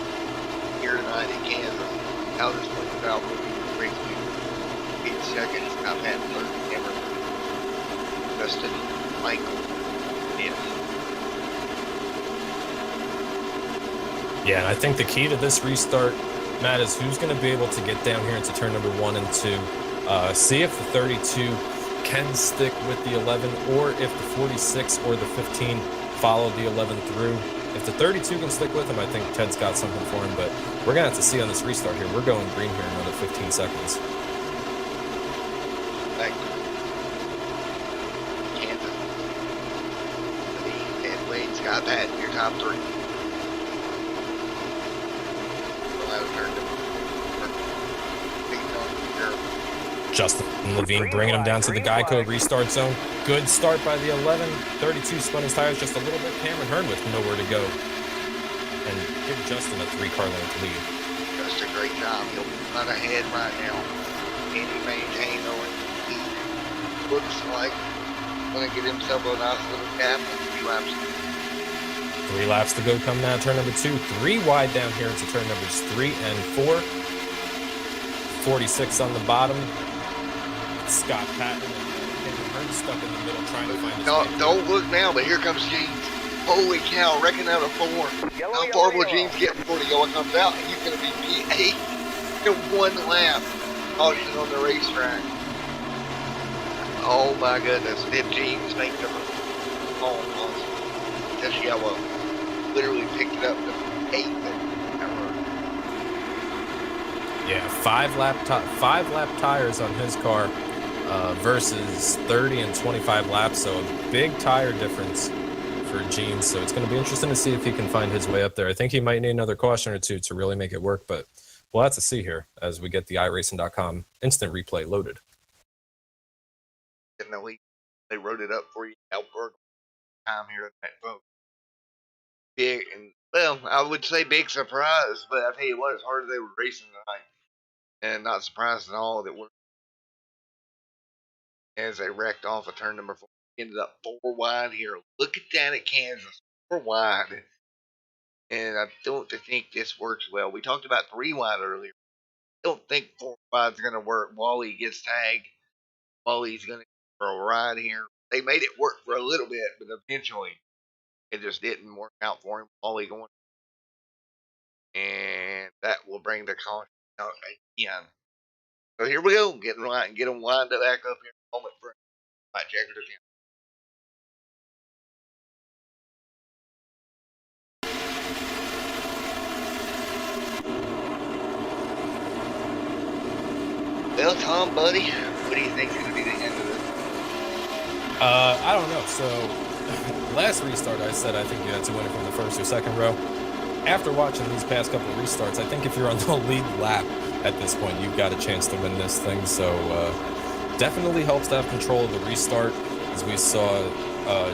here tonight in Kansas. How this plays out will be briefly 8 seconds. I've had 3rd camera. Justin Michael. Yes. Yeah, and I think the key to this restart, Matt, is who's going to be able to get down here into turn number 1 and 2. See if the 32 can stick with the 11, or if the 46 or the 15 follow the 11 through. If the 32 can stick with him, I think Ted's got something for him, but we're going to have to see on this restart here. We're going green here in another 15 seconds. Thank you. Kansas. The and Wade, Scott Patton, your top 3. Justin Levine bringing him down to the Geico restart zone. Good start by the 11. 32 spun his tires just a little bit. Cameron Hearn with nowhere to go. And give Justin a 3-car length lead. Just a great job. He'll run ahead right now. Can he maintain on he looks like going to get himself a nice little gap in 3 laps. 3 laps to go come now. Turn number 2. 3 wide down here into turn numbers 3 and 4. 46 on the bottom. Scott Patton and Hearn stuck in the middle trying to find his way. Don't look now, but here comes James. Holy cow, reckon out of 4. How far will James get before the yellow comes out? And he's going to be P8 in 1 lap. Caution on the racetrack. Oh my goodness. Did James make the almost? This yellow literally picked it up to 8. Yeah, 5 lap tires on his car versus 30 and 25 laps, so a big tire difference for Gene. So it's going to be interesting to see if he can find his way up there. I think he might need another caution or 2 to really make it work, but we'll have to see here as we get the iRacing.com instant replay loaded. You know, they wrote it up for you. Outberg time here at that vote. Big and well, I would say big surprise, but I tell you what, as hard as they were racing tonight, and not surprised at all that we're as they wrecked off of turn number 4, ended up 4 wide here. Look at that at Kansas, 4 wide, and I don't think this works well. We talked about 3 wide earlier. I don't think 4 wide is going to work. Wally gets tagged. Wally's going to go for a ride here. They made it work for a little bit, but eventually it just didn't work out for him. Wally going, and that will bring the caution out again. So here we go, get them lined up back up here in a moment for my checker to count. Well, Tom, buddy, what do you think is going to be the end of this? I don't know. So last restart, I said I think you had to win it from the first or second row. After watching these past couple of restarts, I think if you're on the lead lap at this point, you've got a chance to win this thing. So definitely helps to have control of the restart, as we saw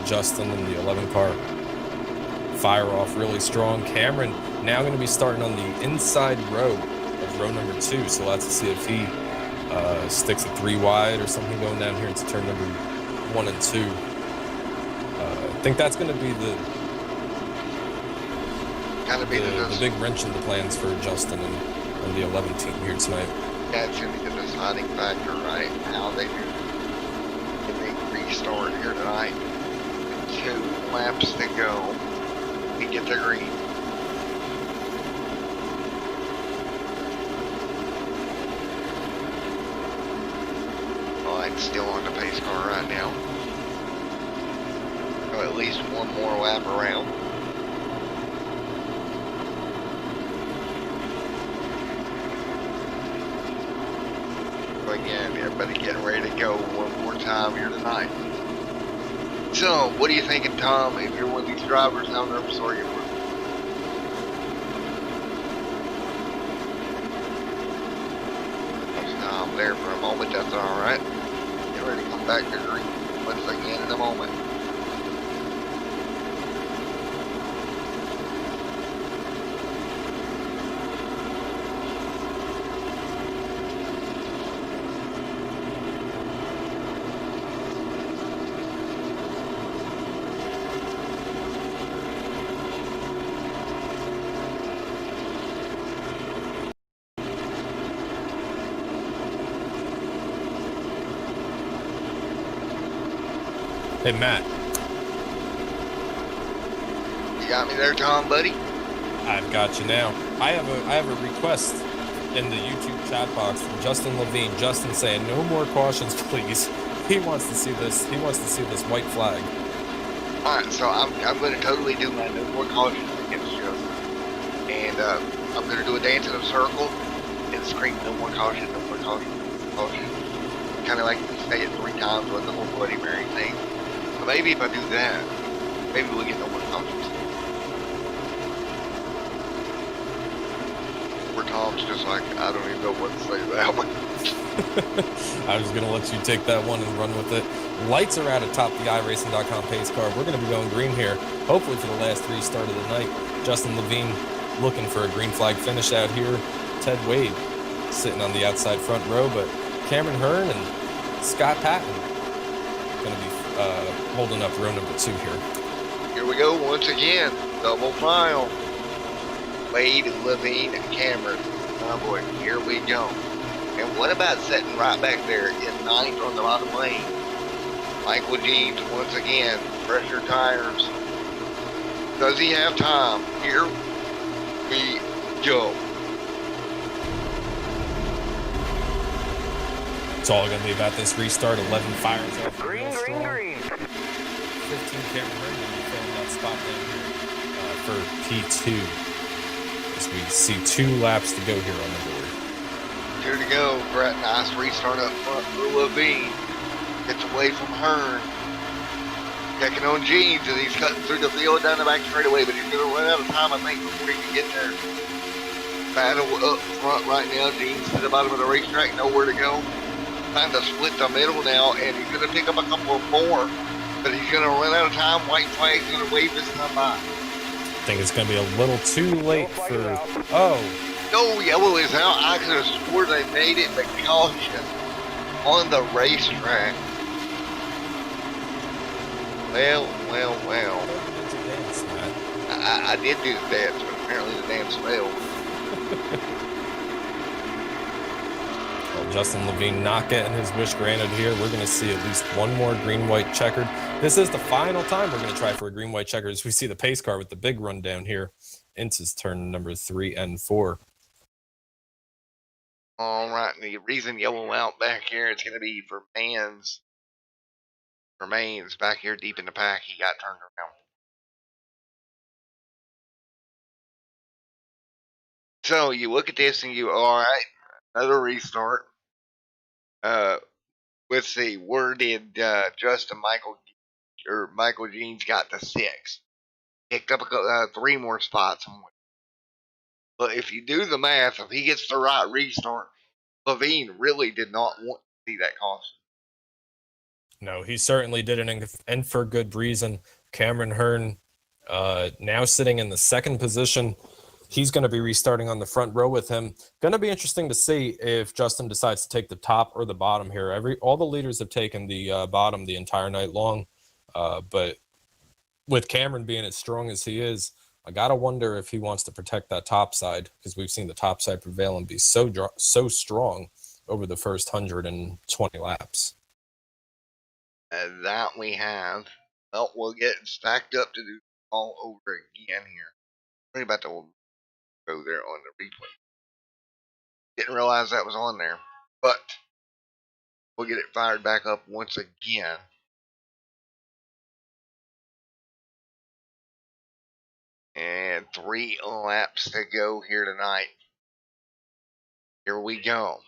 Justin in the 11 car fire off really strong. Cameron now going to be starting on the inside row of row number 2, so let's see if he sticks a 3 wide or something going down here into turn number 1 and 2. I think that's going to be the big wrench in the plans for Justin and the 11 team here tonight. That's going to be the deciding factor, right? How they do the big restart here tonight. 2 laps to go. We get the green. Oh, I'm still on the pace car right now. So at least 1 more lap around. getting ready to go one more time here tonight. So, what are you thinking, Tom? If you're one of these drivers, how nervous are you? Stop there for a moment, that's alright. Get ready to come back to green once again in a moment. Hey, Matt. You got me there, Tom, buddy? I've got you now. I have a request in the YouTube chat box from Justin Levine. Justin saying, "No more cautions, please." He wants to see this. He wants to see this white flag. All right, so I'm going to totally do my no more cautions against Justin, and I'm going to do a dance in a circle and scream no more caution, no more caution, no more caution. Kind of like you say it 3 times with the whole Bloody Mary thing. So maybe if I do that, maybe we'll get no more cautions. Tom's just like, I don't even know what to say to that one. I was going to let you take that one and run with it. Lights are out atop the iRacing.com pace car. We're going to be going green here, hopefully for the last restart of the night. Justin Levine looking for a green flag finish out here. Ted Wade sitting on the outside front row, but Cameron Hearn and Scott Patton going to be holding up row number 2 here. Here we go once again, double file. Wade, Levine, and Cameron. Oh boy, here we go. And what about sitting right back there in 9th on the bottom lane? Michael Jeans once again, pressure tires. Does he have time? Here we go. It's all going to be about this restart. 11 fires off. Green. 15 Cameron Hearn going to be filling that spot down here for P2. As we see 2 laps to go here on the board. Here to go, Brett. Nice restart up front for Levine. Gets away from Hearn. Checking on Jeans as he's cutting through the field down the back straightaway, but he's going to run out of time, I think, before he can get there. Battle up front right now. Jeans to the bottom of the racetrack, nowhere to go. Trying to split the middle now, and he's going to pick up a couple more, but he's going to run out of time. White flag's going to wave this time by. I think it's going to be a little too late for... Oh. No, yellow is out. I could have swore they made it, but caution on the racetrack. Well. I did do the dance, but apparently the dance failed. Well, Justin Levine not getting his wish granted here. We're going to see at least one more green-white checkered. This is the final time we're going to try for a green-white checkered as we see the pace car with the big run down here into turn number 3 and 4. All right, and the reason yellow out back here, it's going to be for Mains. Back here deep in the pack. He got turned around. So you look at this and you, all right, another restart. Let's see, where did Michael Jeans got to 6? Picked up 3 more spots. But if you do the math, if he gets the right restart, Levine really did not want to see that caution. No, he certainly didn't, and for good reason. Cameron Hearn now sitting in the 2nd position. He's going to be restarting on the front row with him. Going to be interesting to see if Justin decides to take the top or the bottom here. All the leaders have taken the bottom the entire night long, but with Cameron being as strong as he is, I got to wonder if he wants to protect that top side, because we've seen the top side prevail and be so strong over the first 120 laps. And that we have. Well, we'll get stacked up to do all over again here. Worry about the go there on the replay. Didn't realize that was on there, but we'll get it fired back up once again. And 3 laps to go here tonight. Here we go.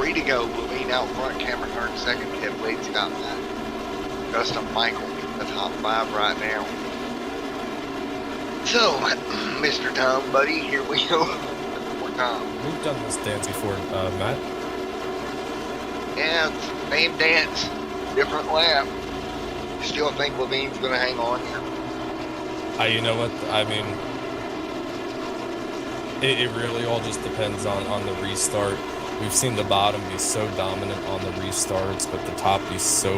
3 to go. Levine out front. Cameron Hurd second. Ted Wade, Scott Matt. Justin Michael, the top 5 right now. So, Mr. Tom, buddy, here we go. One more time. We've done this dance before, Matt. Yeah, it's the same dance, different lap. Still think Levine's going to hang on here. You know what? I mean, it really all just depends on the restart. We've seen the bottom be so dominant on the restarts, but the top be so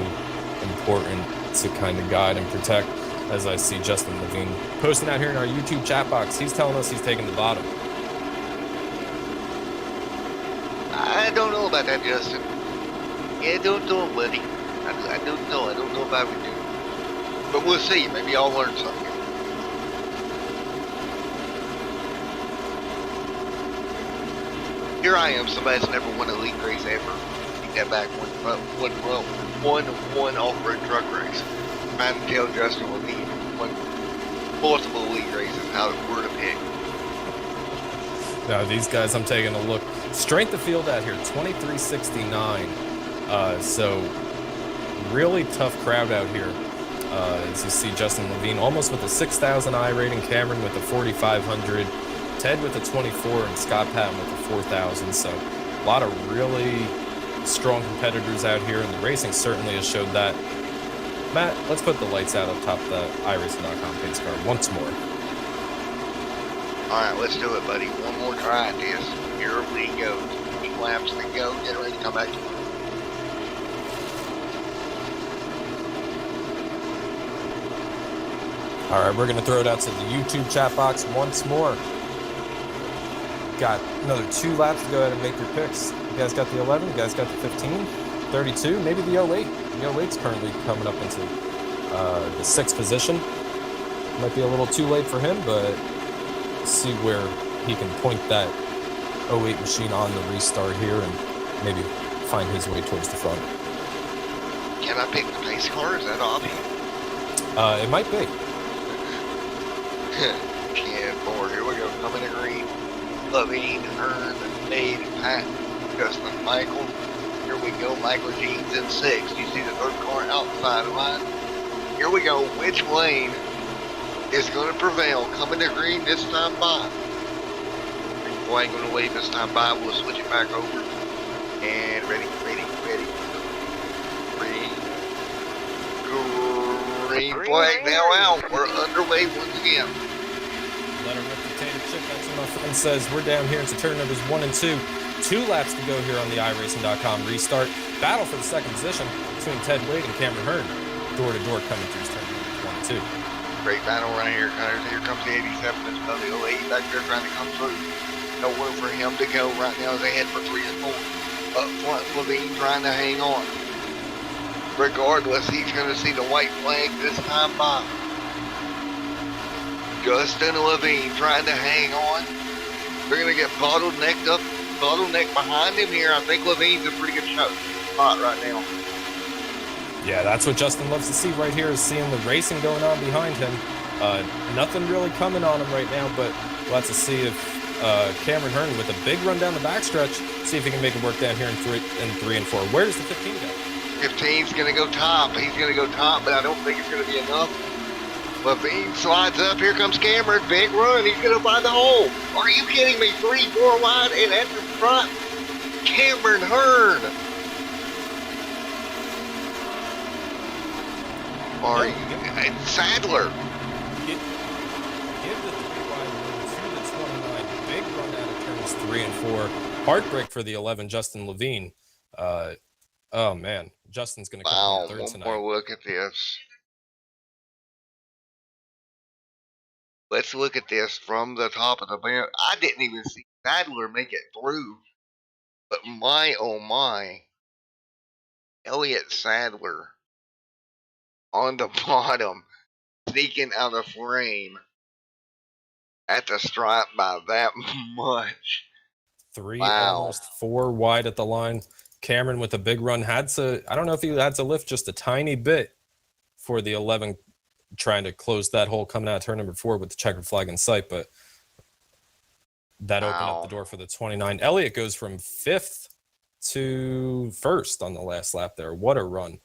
important to kind of guide and protect. As I see Justin Levine posting out here in our YouTube chat box, he's telling us he's taking the bottom. I don't know about that, Justin. Yeah, don't know, buddy. I don't know. I don't know if I would do it. But we'll see. Maybe I'll learn something. Here I am, somebody that's never won a league race ever. Take that back, one off-road truck race. Trying to tell Justin Levine won multiple league races how to pick. Now these guys, I'm taking a look. Strength of field out here, 2369. So really tough crowd out here. As you see Justin Levine almost with a 6,000 I rating, Cameron with a 4,500, Ted with a 24, and Scott Patton with a 4,000. So a lot of really strong competitors out here, and the racing certainly has showed that. Matt, let's put the lights out up top of the iRacing.com pace card once more. All right, let's do it, buddy. One more try at this. Here we go. 20 laps to go. Get ready to come back. All right, we're going to throw it out to the YouTube chat box once more. Got another 2 laps to go ahead and make your picks. You guys got the 11, you guys got the 15, 32, maybe the 08. The 08's currently coming up into the 6th position. Might be a little too late for him, but see where he can point that 08 machine on the restart here and maybe find his way towards the front. Can I pick the pace car? Is that obvious? It might be. 10-4. Here we go. Coming in green. Levine, Hearn, Wade, Pat, Justin Michael. Here we go. Michael Jeans in 6. You see the 3rd car outside line. Here we go. Which lane is going to prevail? Coming to green this time by. Boy ain't going to wave this time by. We'll switch it back over. And ready. Green flag now out. We're underway once again. Let her rip potato chip. That's what my friend says. We're down here into turn numbers 1 and 2. 2 laps to go here on the iRacing.com restart. Battle for the 2nd position between Ted Wade and Cameron Hearn. Door to door coming through turn numbers 1 and 2. Great battle right here, Connors. Here comes the 87. It's another 08 back there trying to come through. Nowhere for him to go right now as they head for 3 and 4. Up front, Levine trying to hang on. Regardless, he's going to see the white flag this time by. Justin Levine trying to hang on. They're going to get bottlenecked behind him here. I think Levine's a pretty good spot right now. Yeah, that's what Justin loves to see right here, is seeing the racing going on behind him. Nothing really coming on him right now, but we'll have to see if Cameron Hearn with a big run down the backstretch, see if he can make it work down here in 3 and 4. Where does the 15 go? 15's going to go top. He's going to go top, but I don't think it's going to be enough. Levine slides up. Here comes Cameron. Big run. He's going to find the hole. Are you kidding me? 3-4 wide and at the front, Cameron Hearn. Sadler. Give the 3 wide win to the 29. Big run out of turns 3 and 4. Heartbreak for the 11, Justin Levine. Oh, man. Justin's going to come in third tonight. One more look at this. Let's look at this from the top of the banner. I didn't even see Sadler make it through. But my, oh my. Elliott Sadler on the bottom, sneaking out of frame at the stripe by that much. 3, wow. Almost 4 wide at the line. Cameron with a big run I don't know if he had to lift just a tiny bit for the 11, trying to close that hole coming out of turn number 4 with the checkered flag in sight, but that opened up the door for the 29. Elliott goes from 5th to first on the last lap there. What a run.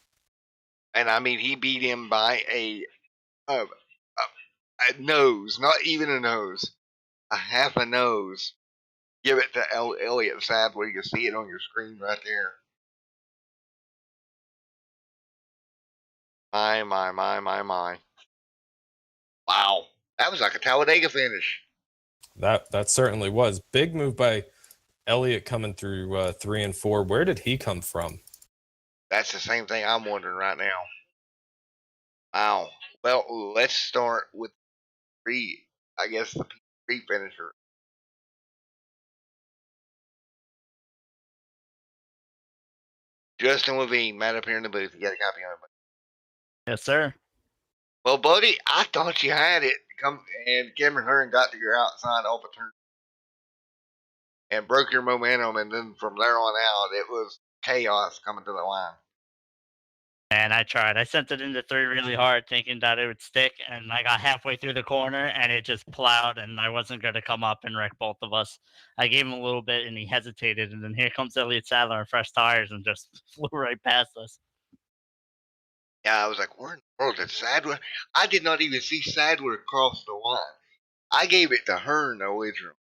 And I mean, he beat him by a nose, not even a nose, a half a nose. Give it to Elliott Sadler. You can see it on your screen right there. My. Wow. That was like a Talladega finish. That certainly was. Big move by Elliott coming through 3 and 4. Where did he come from? That's the same thing I'm wondering right now. Wow. Well, let's start with three. I guess the P3 finisher. Justin Levine, Matt up here in the booth. You got a copy of it. Yes, sir. Well, buddy, I thought you had it. Come and Cameron Hearn got to your outside off a turn and broke your momentum, and then from there on out, it was chaos coming to the line. And I tried. I sent it into 3 really hard, thinking that it would stick, and I got halfway through the corner, and it just plowed, and I wasn't going to come up and wreck both of us. I gave him a little bit, and he hesitated, and then here comes Elliott Sadler on fresh tires and just flew right past us. Yeah, I was like, where in the world did Sadler? I did not even see Sadler cross the line. I gave it to Hearn originally.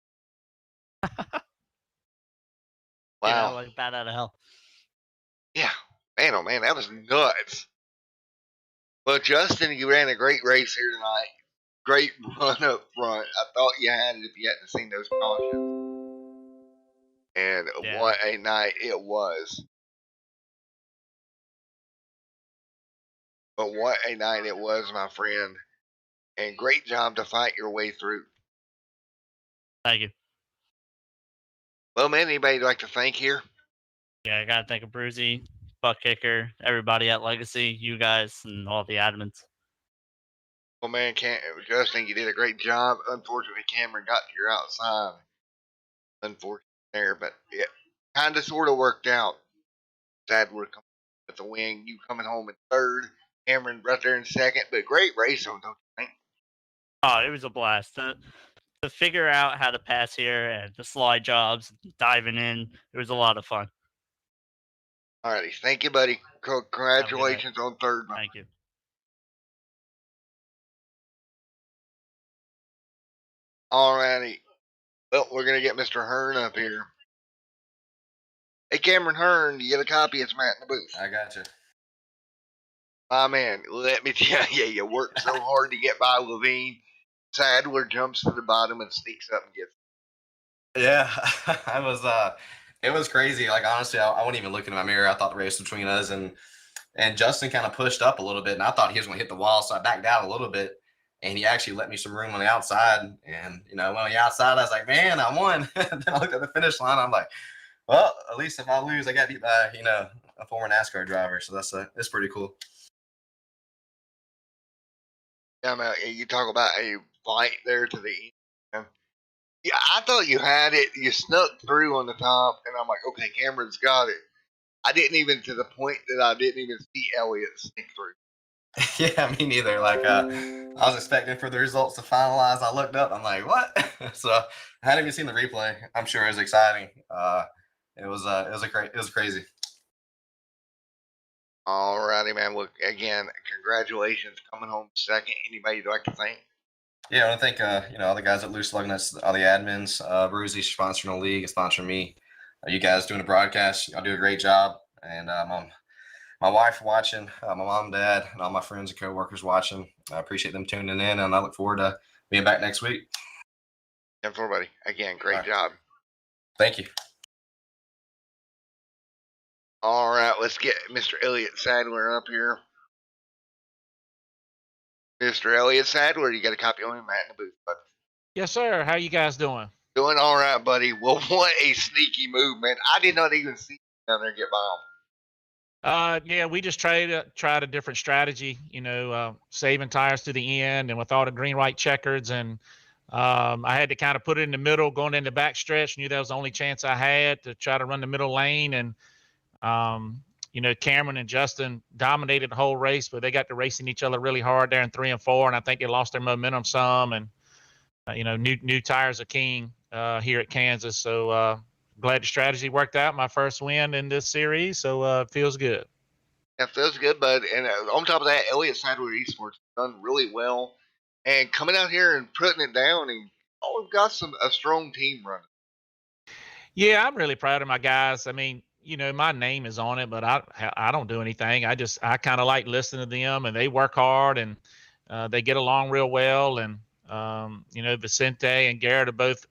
Wow. You know, like bat out of hell. Yeah. Man, oh man, that was nuts. Well, Justin, you ran a great race here tonight. Great run up front. I thought you had it if you hadn't seen those cautions. And what a night it was. But what a night it was, my friend. And great job to fight your way through. Thank you. Well, man, anybody you'd like to thank here? Yeah, I got to thank Abruzzi, Buck Kicker, everybody at Legacy, you guys, and all the admins. Well, man, Justin, you did a great job. Unfortunately, Cameron got to your outside. Unfortunately there, but it kind of sort of worked out. Sadler coming with the win, you coming home in third, Cameron right there in second, but great race on, don't you think? Oh, it was a blast. To figure out how to pass here and the slide jobs, diving in, it was a lot of fun. Alrighty, thank you, buddy. Congratulations on third. Thank you. Alrighty. Well, we're going to get Mr. Hearn up here. Hey, Cameron Hearn, you get a copy? It's Matt in the booth. I got you. My man, let me tell you, you worked so hard to get by Levine. Sadler jumps to the bottom and sneaks up and gets it. Yeah, it was crazy. Like, honestly, I wasn't even looking in my mirror. I thought the race between us and Justin kind of pushed up a little bit, and I thought he was going to hit the wall, so I backed out a little bit. And he actually let me some room on the outside. And, when on the outside, I was like, man, I won. Then I looked at the finish line. I'm like, well, at least if I lose, I got beat by, a former NASCAR driver. So that's pretty cool. Yeah, man, you talk about a fight there to the end. Yeah, I thought you had it. You snuck through on the top, and I'm like, okay, Cameron's got it. I didn't even, to the point that I didn't even see Elliott sneak through. Yeah, me neither. Like, I was expecting for the results to finalize. I looked up. I'm like, what? So I hadn't even seen the replay. I'm sure it was exciting. It was crazy. Alrighty, man. Look, again, congratulations coming home second. Anybody you'd like to thank? Yeah, I want to thank all the guys at Loose Lugnuts, all the admins, Bruzy sponsoring the league and sponsoring me. You guys doing the broadcast, y'all do a great job. And my wife watching, my mom, dad, and all my friends and coworkers watching. I appreciate them tuning in, and I look forward to being back next week. And for everybody, again, great job. Thank you. All right, let's get Mr. Elliott Sadler up here. Mr. Elliott Sadler, you got a copy on him, Matt, in the booth, bud. Yes, sir. How you guys doing? Doing all right, buddy. Well, what a sneaky move, man. I did not even see you down there get by him. Yeah, we just tried a different strategy, saving tires to the end and with all the green, white checkers. And I had to kind of put it in the middle going into back stretch. Knew that was the only chance I had to try to run the middle lane. And, Cameron and Justin dominated the whole race, but they got to racing each other really hard there in 3 and 4. And I think they lost their momentum some. And, new tires are king here at Kansas. So glad the strategy worked out. My first win in this series, so it feels good. That feels good, bud. And on top of that, Elliott Sadler Esports done really well, and coming out here and putting it down, and we've got a strong team running. Yeah, I'm really proud of my guys. I mean, my name is on it, but I don't do anything. I kind of like listening to them, and they work hard, and they get along real well. And Vicente and Garrett are both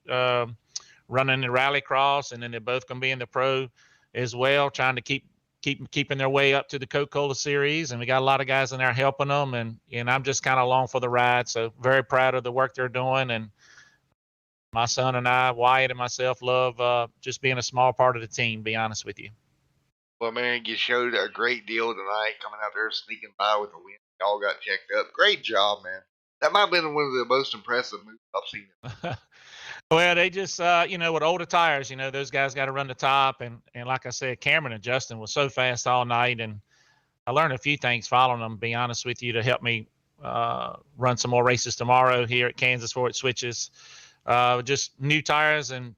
running the rallycross, and then they're both going to be in the pro as well, trying to keeping their way up to the Coca-Cola series. And we got a lot of guys in there helping them, and I'm just kind of along for the ride. So very proud of the work they're doing. And my son and I, Wyatt and myself, love just being a small part of the team, to be honest with you. Well, man, you showed a great deal tonight, coming out there sneaking by with a win. Y'all got checked up. Great job, man. That might have been one of the most impressive moves I've seen. Well, they just, with older tires, those guys got to run the top. And like I said, Cameron and Justin was so fast all night. And I learned a few things following them, to be honest with you, to help me run some more races tomorrow here at Kansas before it switches. Just new tires, and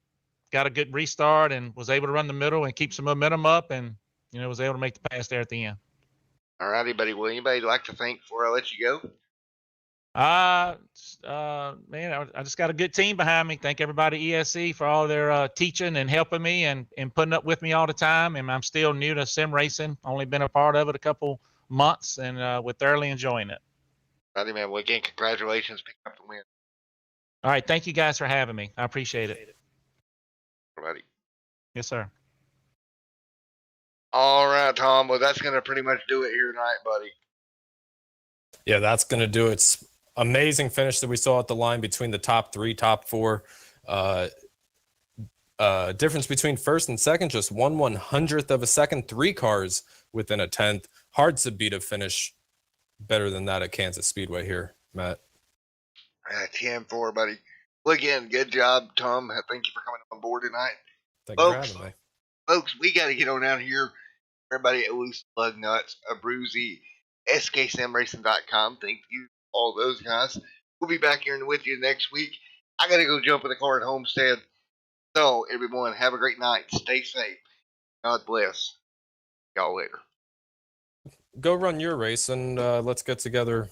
got a good restart, and was able to run the middle and keep some momentum up, and was able to make the pass there at the end. All righty, buddy. Well, anybody like to thank before I let you go? Man, I just got a good team behind me. Thank everybody at ESC for all their teaching and helping me and putting up with me all the time. And I'm still new to sim racing. Only been a part of it a couple months, and we're thoroughly enjoying it. Righty, man. Well, again, congratulations picking up the win. All right. Thank you guys for having me. I appreciate it. Righty. Yes, sir. All right, Tom. Well, that's going to pretty much do it here tonight, buddy. Yeah, that's going to do it. It's amazing finish that we saw at the line between the top three, top four. Difference between first and second, just 1/100th of a second, 3 cars within a 10th. Hard to beat a finish better than that at Kansas Speedway here, Matt. 10-4, buddy. Well, again, good job, Tom. Thank you for coming on board tonight. Thank you for having me. Folks, we got to get on out here. Everybody at Lugnuts ABRUZZI, SKSimRacing.com. Thank you, all those guys. We'll be back here with you next week. I got to go jump in the car at Homestead. So, everyone, have a great night. Stay safe. God bless. Y'all later. Go run your race, and let's get together